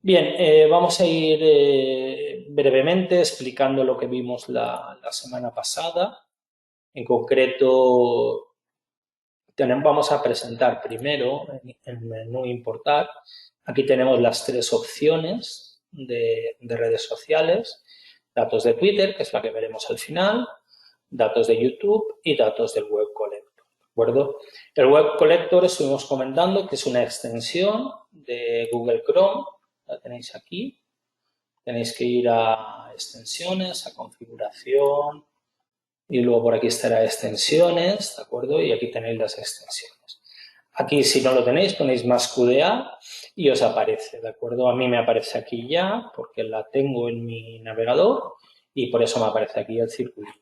Bien, vamos a ir brevemente explicando lo que vimos la semana pasada. En concreto, vamos a presentar primero en el menú Importar. Aquí tenemos las tres opciones de redes sociales. Datos de Twitter, que es la que veremos al final, datos de YouTube y datos del Web Collector. ¿De acuerdo? El Web Collector estuvimos comentando que es una extensión de Google Chrome. La tenéis aquí. Tenéis que ir a extensiones, a configuración y luego por aquí estará extensiones, ¿de acuerdo? Y aquí tenéis las extensiones. Aquí, si no lo tenéis, ponéis MassQDA y os aparece, ¿de acuerdo? A mí me aparece aquí ya porque la tengo en mi navegador y por eso me aparece aquí el circuito.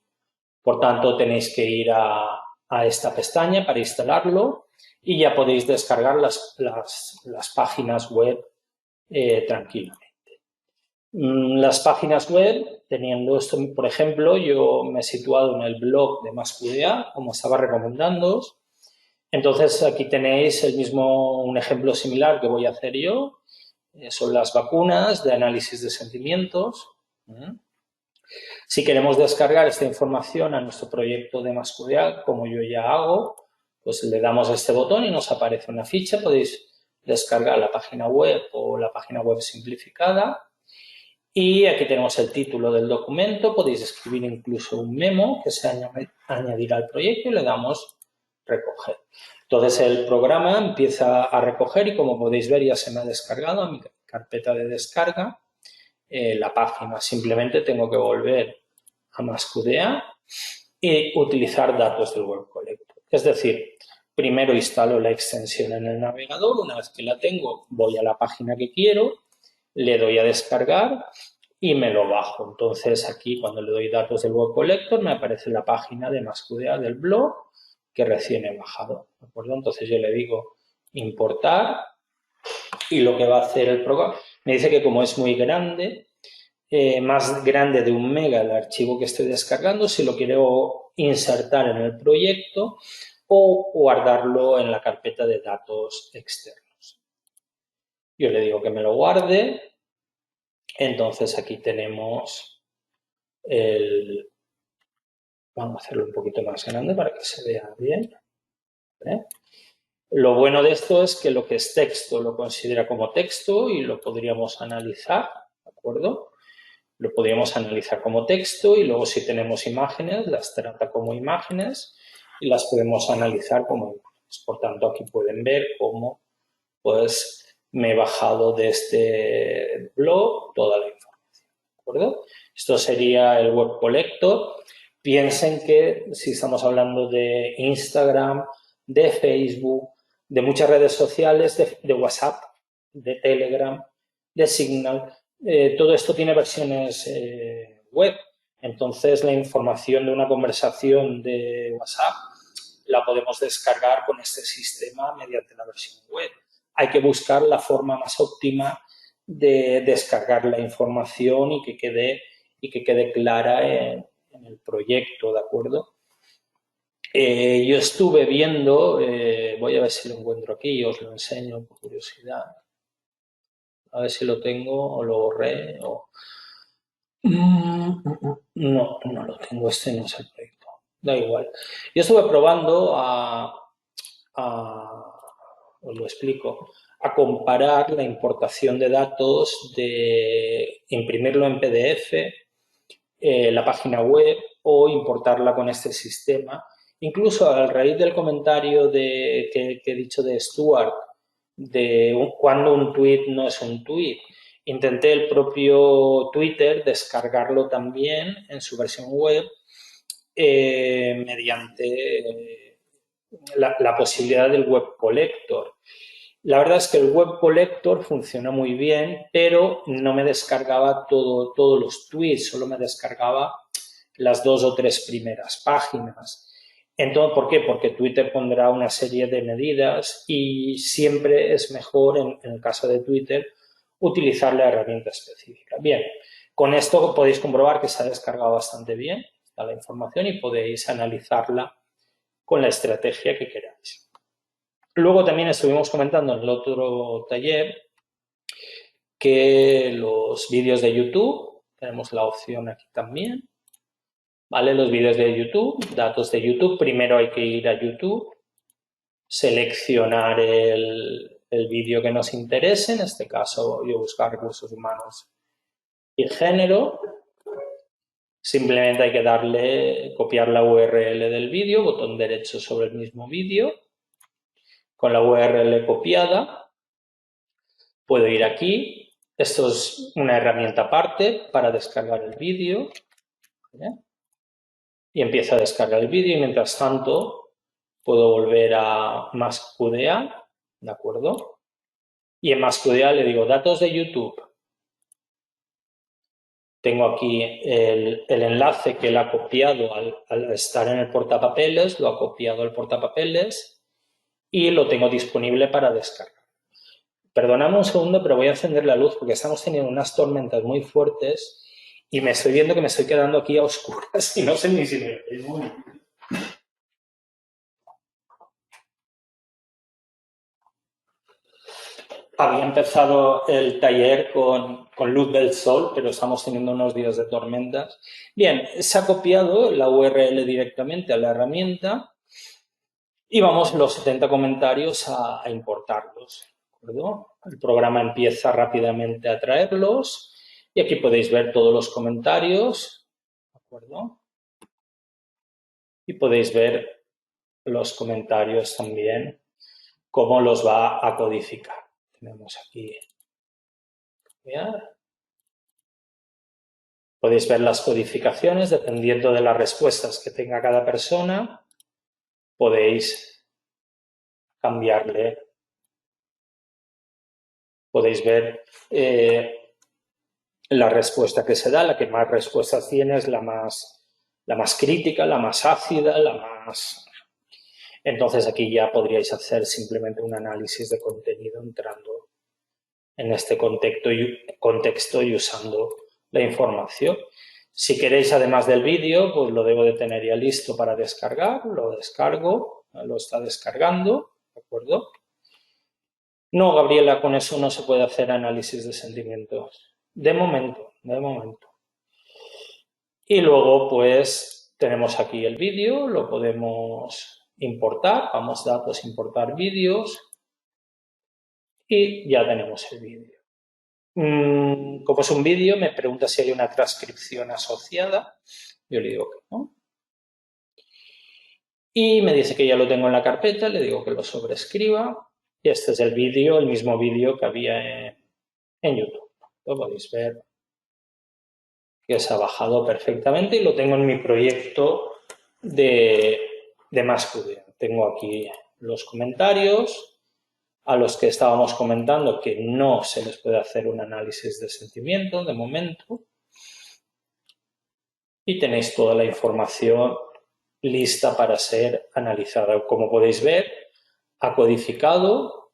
Por tanto, tenéis que ir a esta pestaña para instalarlo y ya podéis descargar las páginas web tranquilamente. Las páginas web, teniendo esto, por ejemplo, yo me he situado en el blog de MassQDA, como estaba recomendando. Entonces, aquí tenéis un ejemplo similar que voy a hacer yo. Son las vacunas de análisis de sentimientos. Si queremos descargar esta información a nuestro proyecto de MassQDA, como yo ya hago, pues le damos a este botón y nos aparece una ficha. Podéis descargar la página web o la página web simplificada. Y aquí tenemos el título del documento. Podéis escribir incluso un memo que se añadirá al proyecto y le damos recoger. Entonces el programa empieza a recoger y como podéis ver ya se me ha descargado a mi carpeta de descarga la página. Simplemente tengo que volver a MassQDA y utilizar datos del Web Collector. Es decir, primero instalo la extensión en el navegador. Una vez que la tengo, voy a la página que quiero, le doy a descargar y me lo bajo. Entonces aquí cuando le doy datos del Web Collector me aparece la página de MassQDA del blog que recién he bajado. ¿De acuerdo? Entonces yo le digo importar y lo que va a hacer el programa me dice que como es muy grande, más grande de 1 mega el archivo que estoy descargando, si lo quiero insertar en el proyecto o guardarlo en la carpeta de datos externos. Yo le digo que me lo guarde. Entonces aquí tenemos vamos a hacerlo un poquito más grande para que se vea bien. Lo bueno de esto es que lo que es texto lo considera como texto y lo podríamos analizar, ¿de acuerdo? Lo podríamos analizar como texto y luego si tenemos imágenes, las trata como imágenes y las podemos analizar como imágenes. Por tanto, aquí pueden ver cómo pues me he bajado de este blog toda la información. ¿De acuerdo? Esto sería el Web Collector. Piensen que si estamos hablando de Instagram, de Facebook, de muchas redes sociales, de WhatsApp, de Telegram, de Signal, todo esto tiene versiones web. Entonces, la información de una conversación de WhatsApp la podemos descargar con este sistema mediante la versión web. Hay que buscar la forma más óptima de descargar la información y que quede clara en el proyecto, ¿de acuerdo? Yo estuve viendo, voy a ver si lo encuentro aquí y os lo enseño por curiosidad. A ver si lo tengo o lo borré o... No lo tengo, este no es el proyecto. Da igual. Yo estuve probando os lo explico, a comparar la importación de datos, de imprimirlo en PDF, la página web o importarla con este sistema. Incluso a raíz del comentario que he dicho de Stuart cuando un tweet no es un tweet. Intenté el propio Twitter descargarlo también en su versión web mediante la posibilidad del web collector. La verdad es que el web collector funciona muy bien, pero no me descargaba todos los tweets, solo me descargaba las 2 o 3 primeras páginas. Entonces, ¿por qué? Porque Twitter pondrá una serie de medidas y siempre es mejor, en el caso de Twitter, utilizar la herramienta específica. Bien, con esto podéis comprobar que se ha descargado bastante bien la información y podéis analizarla con la estrategia que queráis. Luego también estuvimos comentando en el otro taller que los vídeos de YouTube, tenemos la opción aquí también, ¿vale? Los vídeos de YouTube, datos de YouTube, primero hay que ir a YouTube, seleccionar el vídeo que nos interese, en este caso yo buscar recursos humanos y género. Simplemente hay que darle, copiar la URL del vídeo, botón derecho sobre el mismo vídeo, con la URL copiada, puedo ir aquí. Esto es una herramienta aparte para descargar el vídeo. ¿Vale? Y empiezo a descargar el vídeo y mientras tanto puedo volver a MassQDA, ¿de acuerdo? Y en MassQDA le digo datos de YouTube. Tengo aquí el enlace que él ha copiado al estar en el portapapeles, lo ha copiado al portapapeles y lo tengo disponible para descargar. Perdonadme un segundo, pero voy a encender la luz porque estamos teniendo unas tormentas muy fuertes y me estoy viendo que me estoy quedando aquí a oscuras y no sé ni si me veis muy bien. Había empezado el taller con luz del sol, pero estamos teniendo unos días de tormentas. Bien, se ha copiado la URL directamente a la herramienta y vamos los 70 comentarios a importarlos. ¿De acuerdo? El programa empieza rápidamente a traerlos y aquí podéis ver todos los comentarios. ¿De acuerdo? Y podéis ver los comentarios también, cómo los va a codificar. Tenemos aquí. Podéis ver las codificaciones, dependiendo de las respuestas que tenga cada persona, podéis cambiarle. Podéis ver la respuesta que se da, la que más respuestas tiene es la más crítica, la más ácida, la más... Entonces aquí ya podríais hacer simplemente un análisis de contenido entrando en este contexto y usando la información. Si queréis, además del vídeo, pues lo debo de tener ya listo para descargar. Lo descargo, lo está descargando, ¿de acuerdo? No, Gabriela, con eso no se puede hacer análisis de sentimientos. De momento, de momento. Y luego, pues, tenemos aquí el vídeo, lo podemos importar. Vamos a datos, importar vídeos. Y ya tenemos el vídeo. Como es un vídeo, me pregunta si hay una transcripción asociada. Yo le digo que no. Y me dice que ya lo tengo en la carpeta, le digo que lo sobrescriba. Y este es el vídeo, el mismo vídeo que había en YouTube. Lo podéis ver que se ha bajado perfectamente y lo tengo en mi proyecto de MassQDA. Tengo aquí los comentarios a los que estábamos comentando que no se les puede hacer un análisis de sentimiento de momento. Y tenéis toda la información lista para ser analizada. Como podéis ver, ha codificado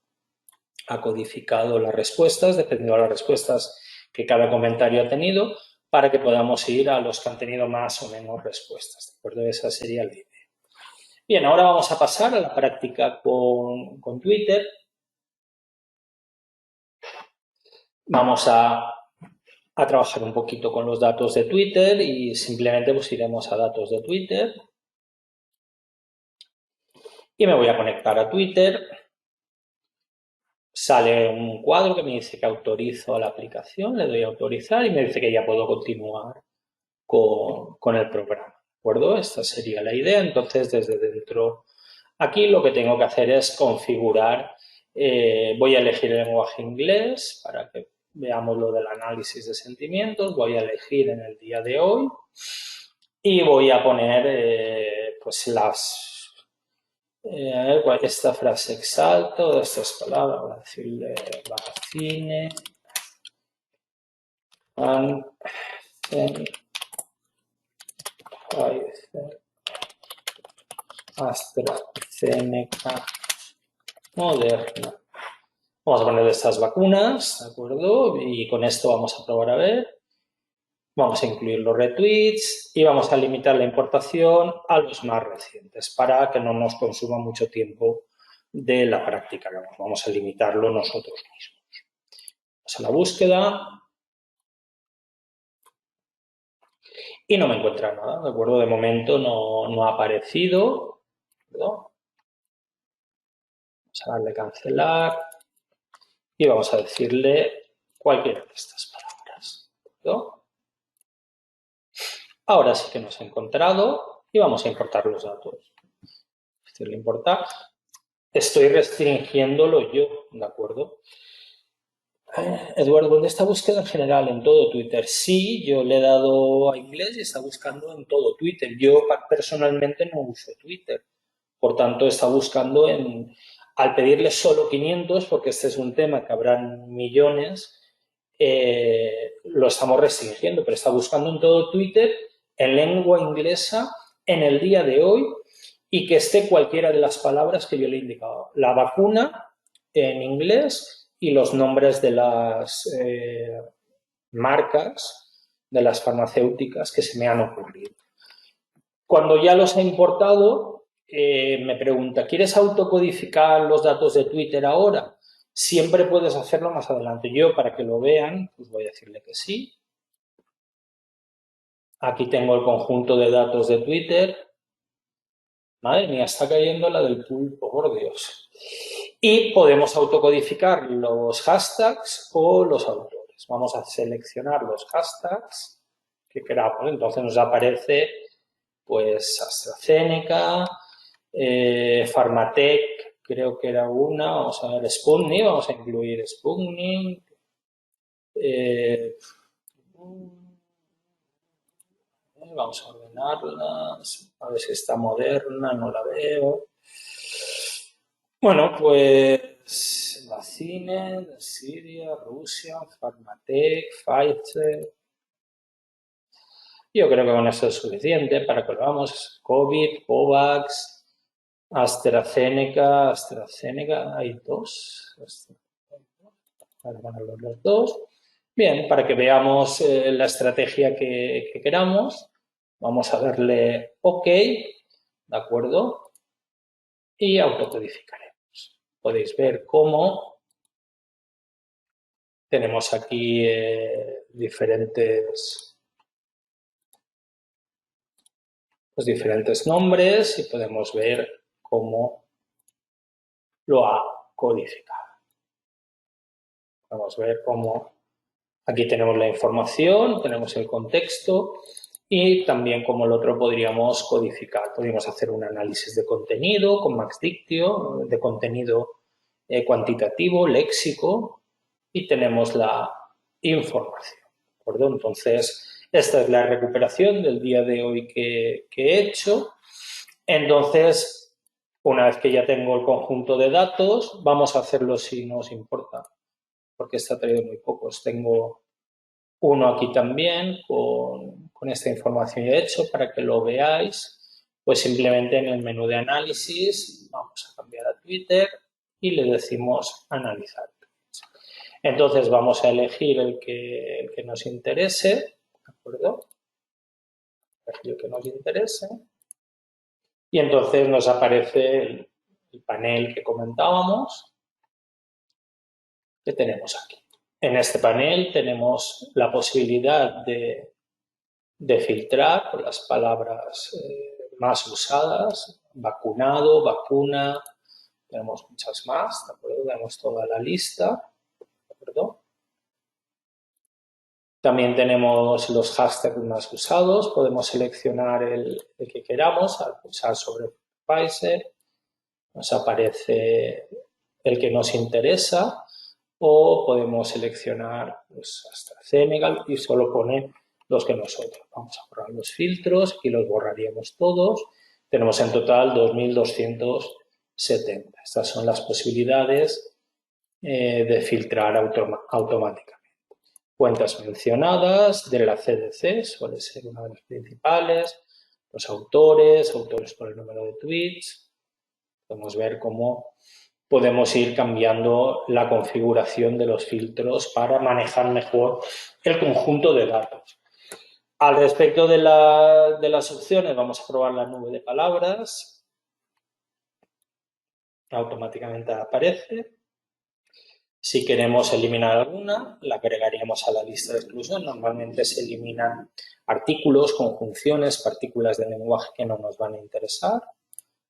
las respuestas, dependiendo de las respuestas que cada comentario ha tenido, para que podamos ir a los que han tenido más o menos respuestas. ¿De acuerdo? Esa sería el vídeo. Bien, ahora vamos a pasar a la práctica con Twitter. Vamos a trabajar un poquito con los datos de Twitter y simplemente pues iremos a datos de Twitter. Y me voy a conectar a Twitter. Sale un cuadro que me dice que autorizo a la aplicación, le doy a autorizar y me dice que ya puedo continuar con el programa. ¿De acuerdo? Esta sería la idea. Entonces, desde dentro, aquí lo que tengo que hacer es configurar Voy a elegir el lenguaje inglés para que veamos lo del análisis de sentimientos. Voy a elegir en el día de hoy y voy a poner pues esta frase exacta, estas palabras, voy a decirle vaccine, AstraZeneca, Moderna. Vamos a poner estas vacunas, ¿de acuerdo? Y con esto vamos a probar a ver. Vamos a incluir los retweets y vamos a limitar la importación a los más recientes para que no nos consuma mucho tiempo de la práctica. Vamos a limitarlo nosotros mismos. Vamos a la búsqueda y no me encuentra nada, ¿de acuerdo? De momento no ha aparecido, ¿de acuerdo? Vamos a darle a cancelar y vamos a decirle cualquiera de estas palabras, ¿de acuerdo? Ahora sí que nos ha encontrado y vamos a importar los datos. Es decir, importar. Estoy restringiéndolo yo, ¿de acuerdo? Eduardo, ¿dónde está búsqueda en general? En todo Twitter. Sí, yo le he dado a inglés y está buscando en todo Twitter. Yo personalmente no uso Twitter. Por tanto, está buscando al pedirle solo 500, porque este es un tema que habrán millones, lo estamos restringiendo, pero está buscando en todo Twitter en lengua inglesa en el día de hoy y que esté cualquiera de las palabras que yo le he indicado. La vacuna en inglés y los nombres de las marcas, de las farmacéuticas que se me han ocurrido. Cuando ya los he importado, me pregunta, ¿quieres autocodificar los datos de Twitter ahora? Siempre puedes hacerlo más adelante. Yo, para que lo vean, pues voy a decirle que sí. Aquí tengo el conjunto de datos de Twitter. Madre mía, está cayendo la del pulpo, por Dios. Y podemos autocodificar los hashtags o los autores. Vamos a seleccionar los hashtags que queramos. Entonces nos aparece pues AstraZeneca, Pharmatech, creo que era una, vamos a ver, Sputnik, vamos a incluir Sputnik, vamos a ordenarlas, a ver si está Moderna, no la veo. Bueno, pues Vacine, Siria, Rusia, Pharmatech, Pfizer. Yo creo que con eso es suficiente para que lo hagamos. COVID, COVAX, AstraZeneca, hay dos. Para ponerlos los dos. Bien, para que veamos la estrategia que queramos, vamos a darle OK, ¿de acuerdo? Y autocodificaremos. Podéis ver cómo tenemos aquí diferentes nombres y podemos ver cómo lo ha codificado. Vamos a ver cómo aquí tenemos la información, tenemos el contexto y también como el otro podríamos codificar. Podríamos hacer un análisis de contenido con MaxDictio, de contenido cuantitativo, léxico y tenemos la información. ¿De acuerdo? Entonces, esta es la recuperación del día de hoy que he hecho. Entonces, una vez que ya tengo el conjunto de datos, vamos a hacerlo si nos importa, porque está traído muy pocos. Tengo uno aquí también con esta información ya hecho para que lo veáis. Pues simplemente en el menú de análisis vamos a cambiar a Twitter y le decimos analizar. Entonces vamos a elegir el que nos interese, ¿de acuerdo? El que nos interese. Y entonces nos aparece el panel que comentábamos que tenemos aquí. En este panel tenemos la posibilidad de filtrar por las palabras más usadas, vacunado, vacuna, tenemos muchas más, ¿de acuerdo? Tenemos toda la lista, ¿de acuerdo? También tenemos los hashtags más usados, podemos seleccionar el que queramos, al pulsar sobre Pfizer, nos aparece el que nos interesa, o podemos seleccionar pues, AstraZeneca y solo poner los que nosotros. Vamos a borrar los filtros y los borraríamos todos. Tenemos en total 2.270. Estas son las posibilidades de filtrar automáticamente. Cuentas mencionadas de la CDC suele ser una de las principales. Los autores por el número de tweets. Podemos ver cómo podemos ir cambiando la configuración de los filtros para manejar mejor el conjunto de datos. Al respecto de las opciones, vamos a probar la nube de palabras. Automáticamente aparece. Si queremos eliminar alguna, la agregaríamos a la lista de exclusión. Normalmente se eliminan artículos, conjunciones, partículas de lenguaje que no nos van a interesar.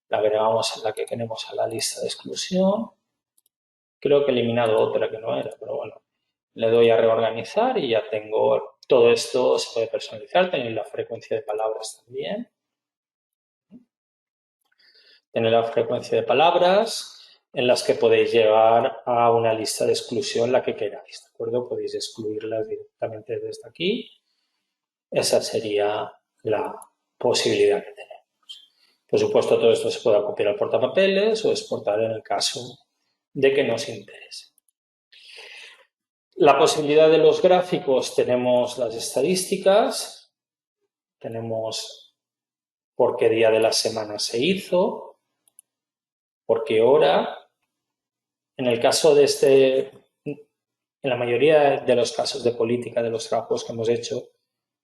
La agregamos a la que queremos a la lista de exclusión. Creo que he eliminado otra que no era, pero bueno. Le doy a reorganizar y ya tengo todo esto. Se puede personalizar, tenéis la frecuencia de palabras también. Tenéis la frecuencia de palabras en las que podéis llevar a una lista de exclusión la que queráis, ¿de acuerdo? Podéis excluirlas directamente desde aquí. Esa sería la posibilidad que tenemos. Por supuesto, todo esto se puede copiar al portapapeles o exportar en el caso de que nos interese. La posibilidad de los gráficos, tenemos las estadísticas, tenemos por qué día de la semana se hizo, por qué hora. En el caso de en la mayoría de los casos de política, de los trabajos que hemos hecho,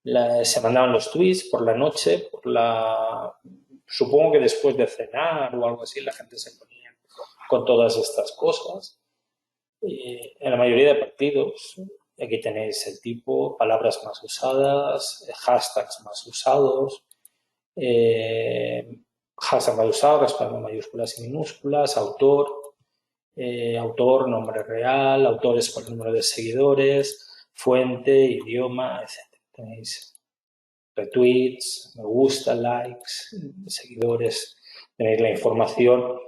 se mandaban los tweets por la noche, supongo que después de cenar o algo así, la gente se ponía con todas estas cosas. En la mayoría de partidos, aquí tenéis el tipo, palabras más usadas, hashtags más usados, hashtags más usados, respaldando mayúsculas y minúsculas, autor, nombre real, autores por número de seguidores, fuente, idioma, etc. Tenéis retweets, me gusta, likes, seguidores, tenéis la información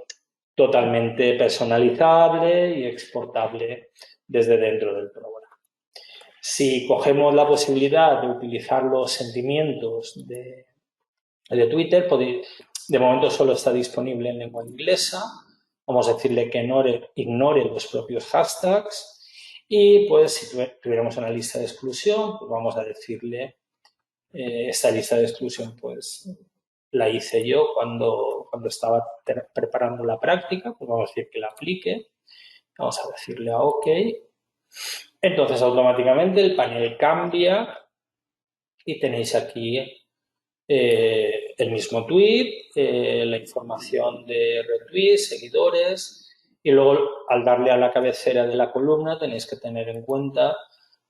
totalmente personalizable y exportable desde dentro del programa. Si cogemos la posibilidad de utilizar los sentimientos de Twitter, de momento solo está disponible en lengua inglesa. Vamos a decirle que ignore los propios hashtags y pues si tuviéramos una lista de exclusión, pues vamos a decirle esta lista de exclusión pues la hice yo cuando estaba preparando la práctica, pues vamos a decir que la aplique, vamos a decirle a OK. Entonces automáticamente el panel cambia y tenéis aquí el mismo tweet, la información de retweets, seguidores, y luego al darle a la cabecera de la columna tenéis que tener en cuenta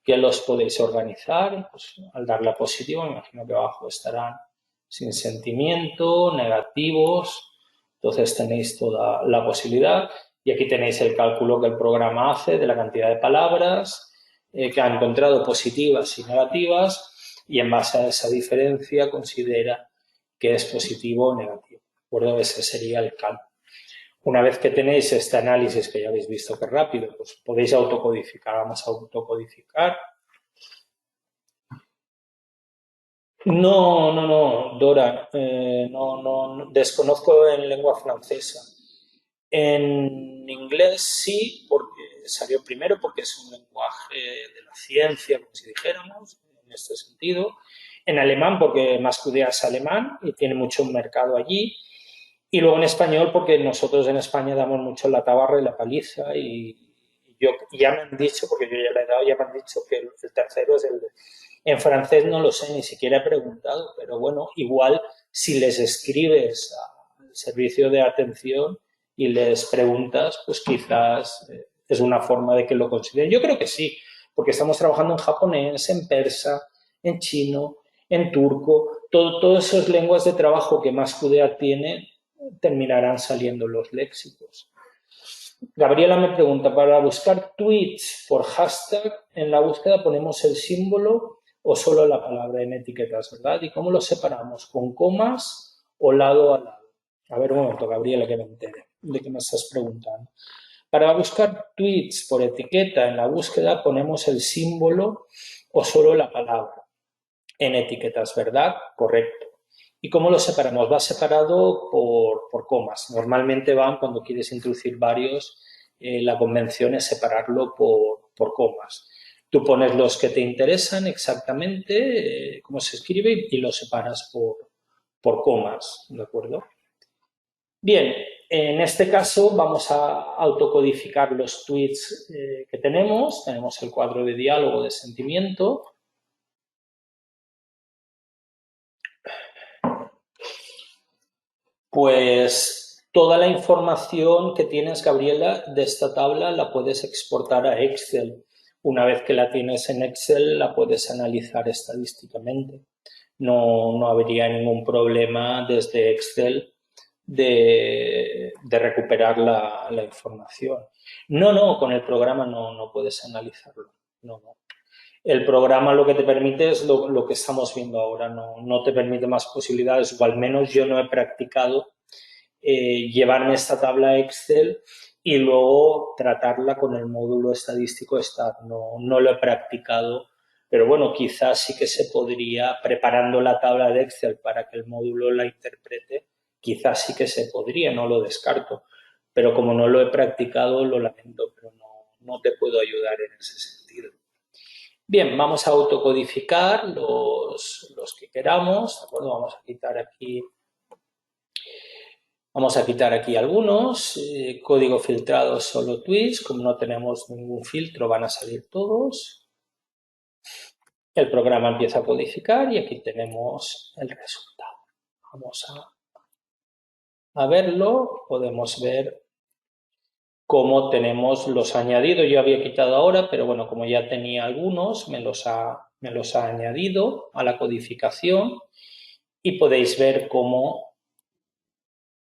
que los podéis organizar. Pues, al darle a positivo, me imagino que abajo estarán sin sentimiento, negativos, entonces tenéis toda la posibilidad. Y aquí tenéis el cálculo que el programa hace de la cantidad de palabras que ha encontrado positivas y negativas, y en base a esa diferencia considera que es positivo o negativo. ¿De acuerdo? Ese sería el cálculo. Una vez que tenéis este análisis, que ya habéis visto que es rápido, pues podéis autocodificar. Vamos a autocodificar. No, Dora, no, desconozco en lengua francesa. En inglés sí, porque salió primero, porque es un lenguaje de la ciencia, como si dijéramos, en este sentido. En alemán, porque Mascudea es alemán y tiene mucho mercado allí. Y luego en español, porque nosotros en España damos mucho la tabarra y la paliza. Y ya me han dicho, porque yo ya le he dado, ya me han dicho que el tercero es el de... En francés no lo sé, ni siquiera he preguntado, pero bueno, igual si les escribes al servicio de atención y les preguntas, pues quizás es una forma de que lo consideren. Yo creo que sí, porque estamos trabajando en japonés, en persa, en chino, en turco, todas esas lenguas de trabajo que Mascudea tiene terminarán saliendo los léxicos. Gabriela me pregunta, para buscar tweets por hashtag, en la búsqueda ponemos el símbolo o solo la palabra en etiquetas, ¿verdad? ¿Y cómo lo separamos? ¿Con comas o lado a lado? A ver, un momento, Gabriela, que me entere de qué me estás preguntando. Para buscar tweets por etiqueta en la búsqueda ponemos el símbolo o solo la palabra en etiquetas, ¿verdad? Correcto. ¿Y cómo lo separamos? Va separado por comas. Normalmente van, cuando quieres introducir varios, la convención es separarlo por comas. Tú pones los que te interesan exactamente, cómo se escribe, y los separas por comas, ¿de acuerdo? Bien, en este caso vamos a autocodificar los tweets que tenemos. Tenemos el cuadro de diálogo de sentimiento. Pues toda la información que tienes, Gabriela, de esta tabla la puedes exportar a Excel. Una vez que la tienes en Excel, la puedes analizar estadísticamente. No habría ningún problema desde Excel de recuperar la información. No, con el programa no puedes analizarlo. No. El programa lo que te permite es lo que estamos viendo ahora, no te permite más posibilidades, o al menos yo no he practicado llevarme esta tabla Excel y luego tratarla con el módulo estadístico STAR. No lo he practicado, pero bueno, quizás sí que se podría, preparando la tabla de Excel para que el módulo la interprete, quizás sí que se podría, no lo descarto. Pero como no lo he practicado, lo lamento, pero no te puedo ayudar en ese sentido. Bien, vamos a autocodificar los que queramos, ¿de acuerdo? Vamos a quitar aquí algunos. Código filtrado solo tweets. Como no tenemos ningún filtro, van a salir todos. El programa empieza a codificar y aquí tenemos el resultado. Vamos a verlo. Podemos ver cómo tenemos los añadidos. Yo había quitado ahora, pero bueno, como ya tenía algunos, me los ha añadido a la codificación y podéis ver cómo,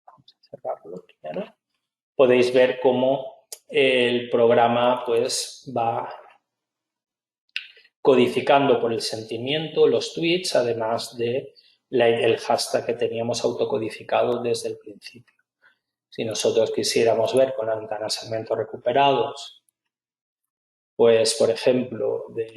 vamos a cerrarlo primero, podéis ver cómo el programa pues va codificando por el sentimiento los tweets, además de el hashtag que teníamos autocodificado desde el principio. Si nosotros quisiéramos ver con la ventana segmentos recuperados, pues por ejemplo de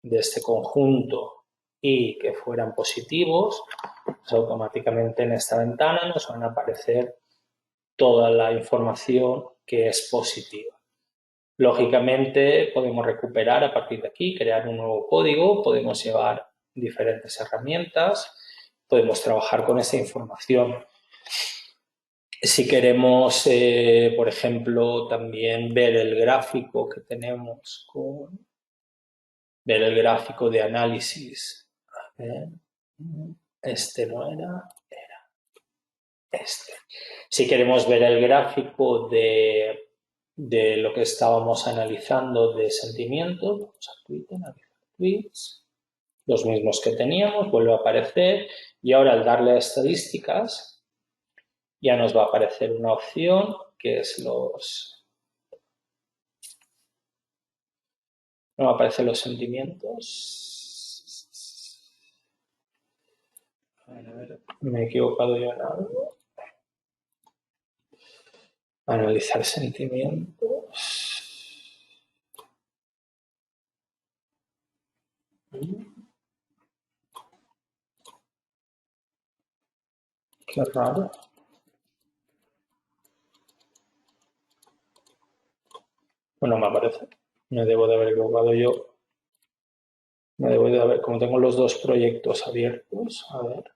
este conjunto y que fueran positivos, pues automáticamente en esta ventana nos van a aparecer toda la información que es positiva. Lógicamente podemos recuperar a partir de aquí, crear un nuevo código, podemos llevar diferentes herramientas, podemos trabajar con esa información. Si queremos, por ejemplo, también ver el gráfico que tenemos ver el gráfico de análisis. A ver, este no era este. Si queremos ver el gráfico de lo que estábamos analizando de sentimientos, vamos a Twitter, analizar tweets, los mismos que teníamos, vuelve a aparecer y ahora al darle a estadísticas ya nos va a aparecer una opción que es no aparecen los sentimientos. A ver, me he equivocado yo en algo. Analizar sentimientos. Qué raro. Bueno, me aparece. Me debo de haber equivocado yo. Me debo de haber, como tengo los dos proyectos abiertos, a ver.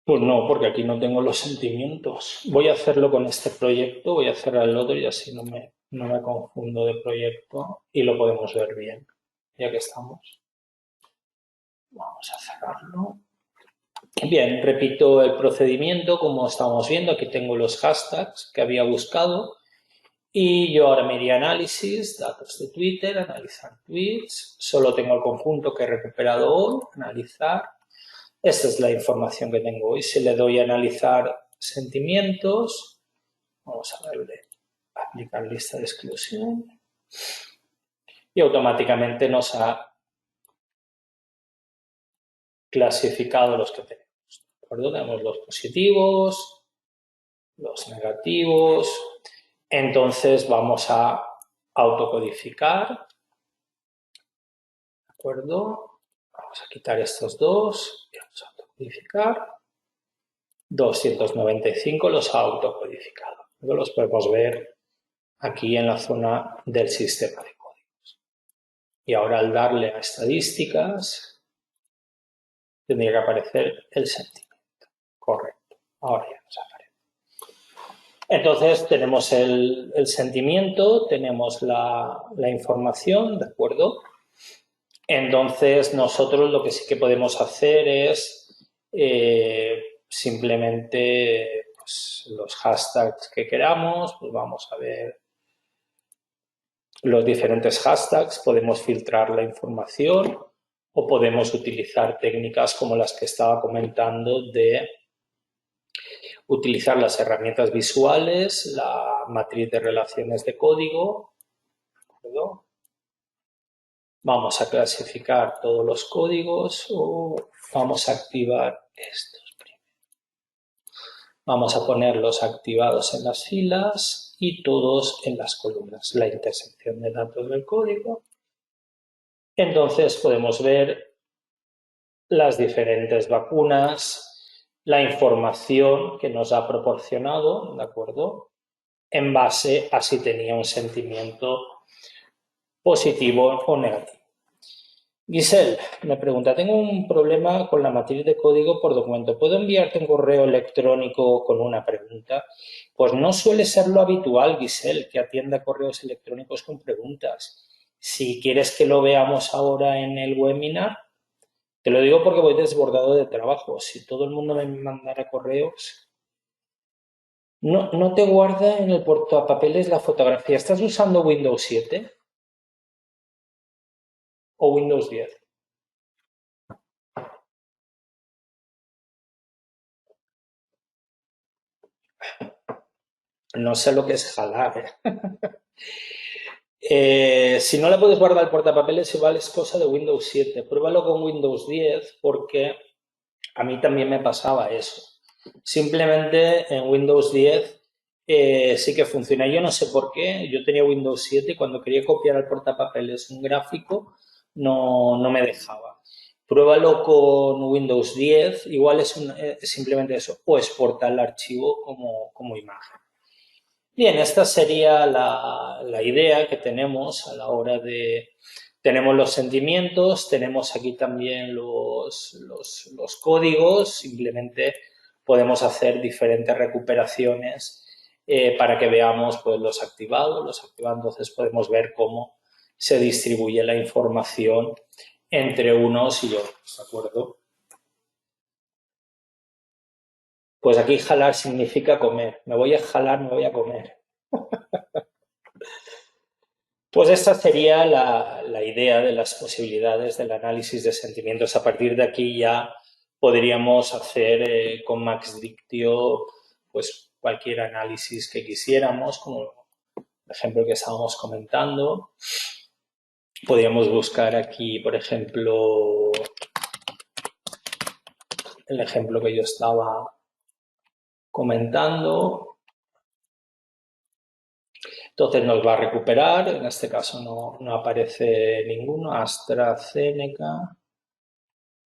Pues no, porque aquí no tengo los sentimientos. Voy a hacerlo con este proyecto, voy a cerrar el otro y así no me confundo de proyecto y lo podemos ver bien, ya que estamos. Vamos a cerrarlo. Bien, repito el procedimiento como estamos viendo. Aquí tengo los hashtags que había buscado y yo ahora me iría a análisis, datos de Twitter, analizar tweets. Solo tengo el conjunto que he recuperado hoy, analizar. Esta es la información que tengo hoy. Si le doy a analizar sentimientos, vamos a darle aplicar lista de exclusión y automáticamente nos ha clasificado los que tenemos. ¿De acuerdo? Tenemos los positivos, los negativos. Entonces vamos a autocodificar, ¿de acuerdo? Vamos a quitar estos dos y vamos a autocodificar. 295 los ha autocodificado. Los podemos ver aquí en la zona del sistema de códigos. Y ahora al darle a estadísticas, tendría que aparecer el sentimiento. Correcto. Ahora ya nos aparece. Entonces tenemos el sentimiento, tenemos la información, ¿de acuerdo? Entonces nosotros lo que sí que podemos hacer es simplemente pues, los hashtags que queramos, pues vamos a ver los diferentes hashtags, podemos filtrar la información o podemos utilizar técnicas como las que estaba comentando de utilizar las herramientas visuales, la matriz de relaciones de código, ¿de acuerdo? Vamos a clasificar todos los códigos o vamos a activar estos primero. Vamos a ponerlos activados en las filas y todos en las columnas, la intersección de datos del código. Entonces podemos ver las diferentes vacunas, la información que nos ha proporcionado, ¿de acuerdo? En base a si tenía un sentimiento positivo o negativo. Giselle me pregunta, tengo un problema con la matriz de código por documento. ¿Puedo enviarte un correo electrónico con una pregunta? Pues no suele ser lo habitual, Giselle, que atienda correos electrónicos con preguntas. Si quieres que lo veamos ahora en el webinar, te lo digo porque voy desbordado de trabajo. Si todo el mundo me mandara correos... No te guarda en el portapapeles la fotografía. ¿Estás usando Windows 7 o Windows 10? No sé lo que es jalar. Si no la puedes guardar el portapapeles, igual es cosa de Windows 7. Pruébalo con Windows 10 porque a mí también me pasaba eso. Simplemente en Windows 10 sí que funciona. Yo no sé por qué. Yo tenía Windows 7 y cuando quería copiar al portapapeles un gráfico no me dejaba. Pruébalo con Windows 10. Igual es simplemente eso. O exportar el archivo como imagen. Bien, esta sería la idea que tenemos a la hora de... Tenemos los sentimientos, tenemos aquí también los códigos, simplemente podemos hacer diferentes recuperaciones para que veamos pues, los activados, entonces podemos ver cómo se distribuye la información entre unos y otros, ¿de acuerdo? Pues aquí jalar significa comer. Me voy a jalar, me voy a comer. Pues esta sería la idea de las posibilidades del análisis de sentimientos. A partir de aquí ya podríamos hacer con MaxDictio pues cualquier análisis que quisiéramos, como el ejemplo que estábamos comentando. Podríamos buscar aquí, por ejemplo, el ejemplo que yo estaba comentando. Entonces nos va a recuperar, en este caso no aparece ninguno, AstraZeneca.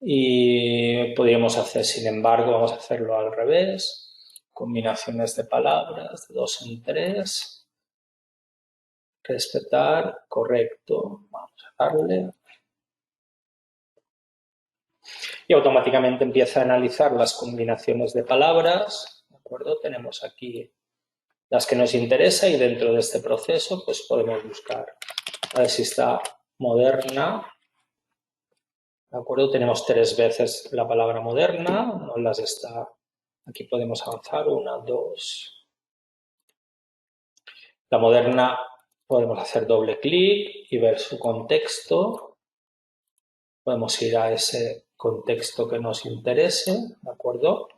Y podríamos hacer, sin embargo, vamos a hacerlo al revés. Combinaciones de palabras, de 2 en 3. Respetar, correcto. Vamos a darle. Y automáticamente empieza a analizar las combinaciones de palabras. ¿De acuerdo? Tenemos aquí las que nos interesa y dentro de este proceso pues podemos buscar a ver si está Moderna. ¿De acuerdo? Tenemos 3 veces la palabra Moderna, no las está. Aquí podemos avanzar, 1, 2. La Moderna podemos hacer doble clic y ver su contexto. Podemos ir a ese contexto que nos interese, ¿de acuerdo?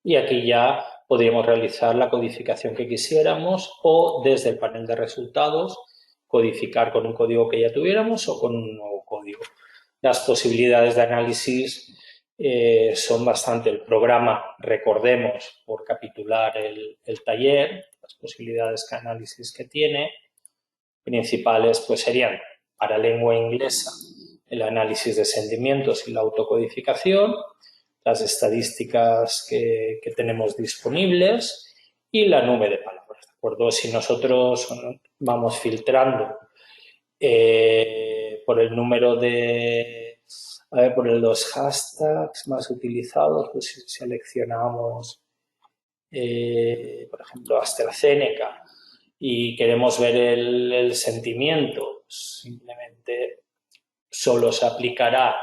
Y aquí ya podríamos realizar la codificación que quisiéramos o desde el panel de resultados codificar con un código que ya tuviéramos o con un nuevo código. Las posibilidades de análisis son bastante el programa, recordemos, por capitular el taller, las posibilidades de análisis que tiene, principales pues serían para lengua inglesa el análisis de sentimientos y la autocodificación, las estadísticas que tenemos disponibles y la nube de palabras, ¿de acuerdo? Si nosotros vamos filtrando por el número de, por los hashtags más utilizados, pues si seleccionamos, por ejemplo, AstraZeneca y queremos ver el sentimiento, simplemente solo se aplicará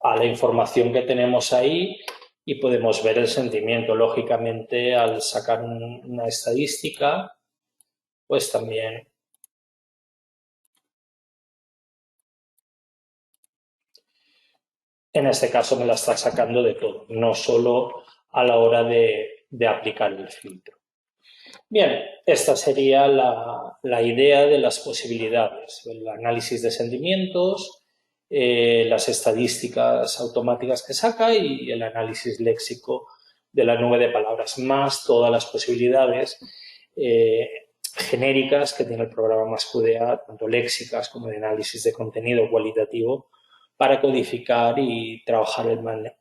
a la información que tenemos ahí y podemos ver el sentimiento. Lógicamente, al sacar una estadística, pues también en este caso me la está sacando de todo, no solo a la hora de aplicar el filtro. Bien, esta sería la idea de las posibilidades, el análisis de sentimientos, las estadísticas automáticas que saca y el análisis léxico de la nube de palabras, más todas las posibilidades genéricas que tiene el programa MassQDA, tanto léxicas como de análisis de contenido cualitativo, para codificar y trabajar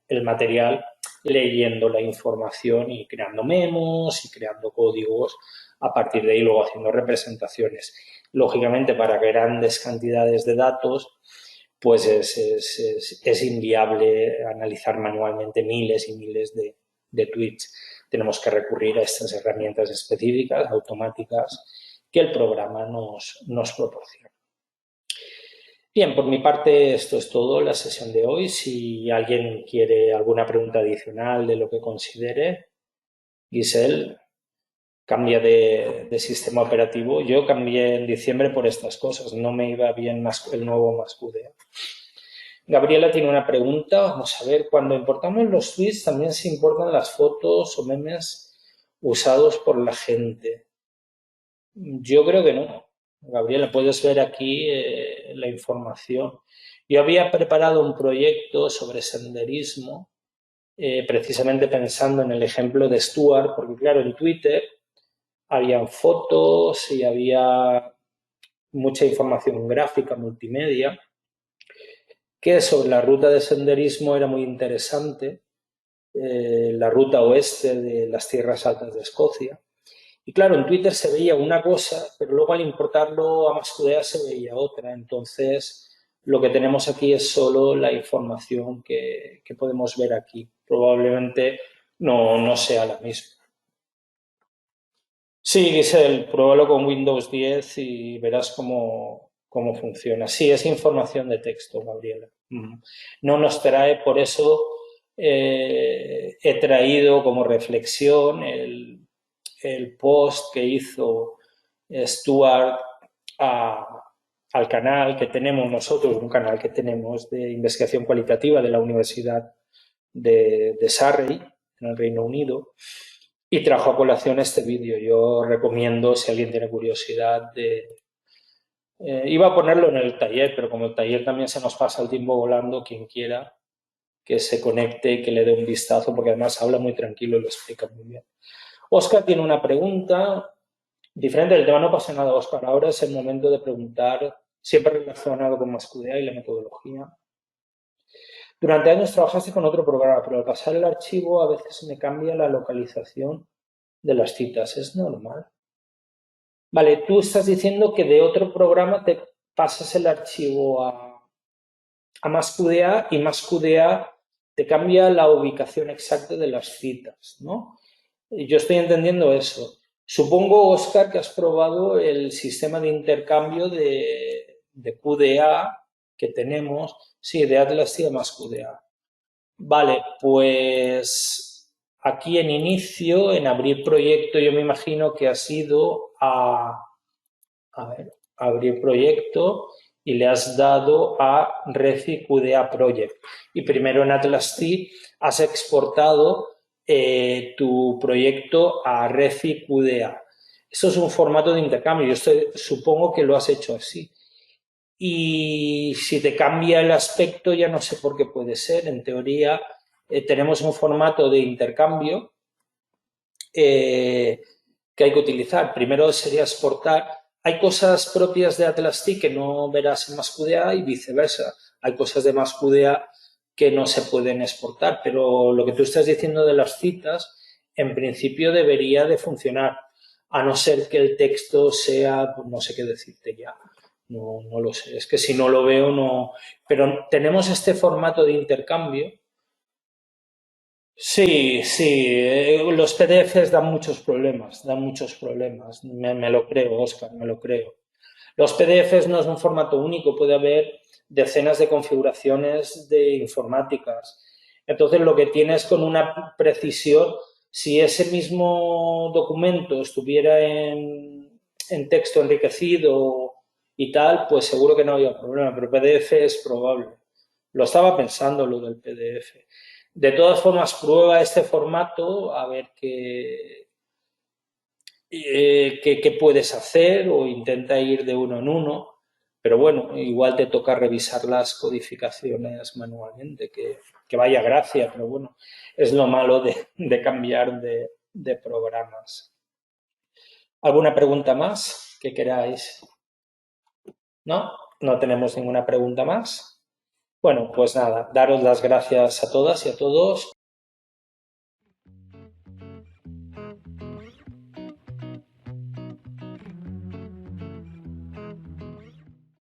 el material leyendo la información y creando memos y creando códigos a partir de ahí, luego haciendo representaciones. Lógicamente, para grandes cantidades de datos, pues es inviable analizar manualmente miles y miles de tweets. Tenemos que recurrir a estas herramientas específicas, automáticas, que el programa nos proporciona. Bien, por mi parte esto es todo la sesión de hoy. Si alguien quiere alguna pregunta adicional de lo que considere, Giselle, cambia de sistema operativo. Yo cambié en diciembre por estas cosas, no me iba bien el nuevo MassQDA. Gabriela tiene una pregunta, vamos a ver, cuando importamos los tweets también se importan las fotos o memes usados por la gente. Yo creo que no. Gabriela, puedes ver aquí la información. Yo había preparado un proyecto sobre senderismo, precisamente pensando en el ejemplo de Stuart, porque claro, en Twitter habían fotos y había mucha información gráfica, multimedia, que sobre la ruta de senderismo era muy interesante, la ruta oeste de las tierras altas de Escocia. Y claro, en Twitter se veía una cosa, pero luego al importarlo a MassQDA se veía otra. Entonces, lo que tenemos aquí es solo la información que podemos ver aquí. Probablemente no sea la misma. Sí, Giselle, pruébalo con Windows 10 y verás cómo funciona. Sí, es información de texto, Gabriela. No nos trae, por eso he traído como reflexión el post que hizo Stuart al canal que tenemos nosotros, un canal que tenemos de investigación cualitativa de la Universidad de Surrey, en el Reino Unido, y trajo a colación este vídeo. Yo recomiendo, si alguien tiene curiosidad, iba a ponerlo en el taller, pero como el taller también se nos pasa el tiempo volando, quien quiera que se conecte y que le dé un vistazo, porque además habla muy tranquilo y lo explica muy bien. Óscar tiene una pregunta diferente del tema, no pasa nada, Óscar. Ahora es el momento de preguntar, siempre relacionado con MassQDA y la metodología. Durante años trabajaste con otro programa, pero al pasar el archivo a veces me cambia la localización de las citas. ¿Es normal? Vale, tú estás diciendo que de otro programa te pasas el archivo a MassQDA y MassQDA te cambia la ubicación exacta de las citas, ¿no? Yo estoy entendiendo eso. Supongo, Óscar, que has probado el sistema de intercambio de QDA que tenemos, sí, de Atlas y de MassQDA. Vale, pues aquí en inicio, en abrir proyecto, yo me imagino que has ido a ver, abrir proyecto y le has dado a Refi QDA Project. Y primero en Atlas T has exportado tu proyecto a Refi QDA. Esto es un formato de intercambio. Yo supongo que lo has hecho así. y si te cambia el aspecto ya no sé por qué puede ser. En teoría tenemos un formato de intercambio que hay que utilizar. Primero sería exportar. Hay cosas propias de Atlas-T que no verás en MassQDA y viceversa. Hay cosas de MassQDA que no se pueden exportar, pero lo que tú estás diciendo de las citas, en principio debería de funcionar, a no ser que el texto sea, pues no sé qué decirte ya. No, no lo sé. Es que si no lo veo, no. Pero tenemos este formato de intercambio. Sí, sí, los PDFs dan muchos problemas, me lo creo, Oscar, me lo creo. Los PDFs no es un formato único, puede haber decenas de configuraciones de informáticas. Entonces, lo que tienes con una precisión, si ese mismo documento estuviera en texto enriquecido y tal, pues seguro que no había problema, pero PDF es probable. Lo estaba pensando, lo del PDF. De todas formas, prueba este formato a ver qué puedes hacer o intenta ir de uno en uno. Pero bueno, igual te toca revisar las codificaciones manualmente, que vaya gracia, pero bueno, es lo malo de cambiar de programas. ¿Alguna pregunta más que queráis? ¿No? ¿No tenemos ninguna pregunta más? Bueno, pues nada, daros las gracias a todas y a todos.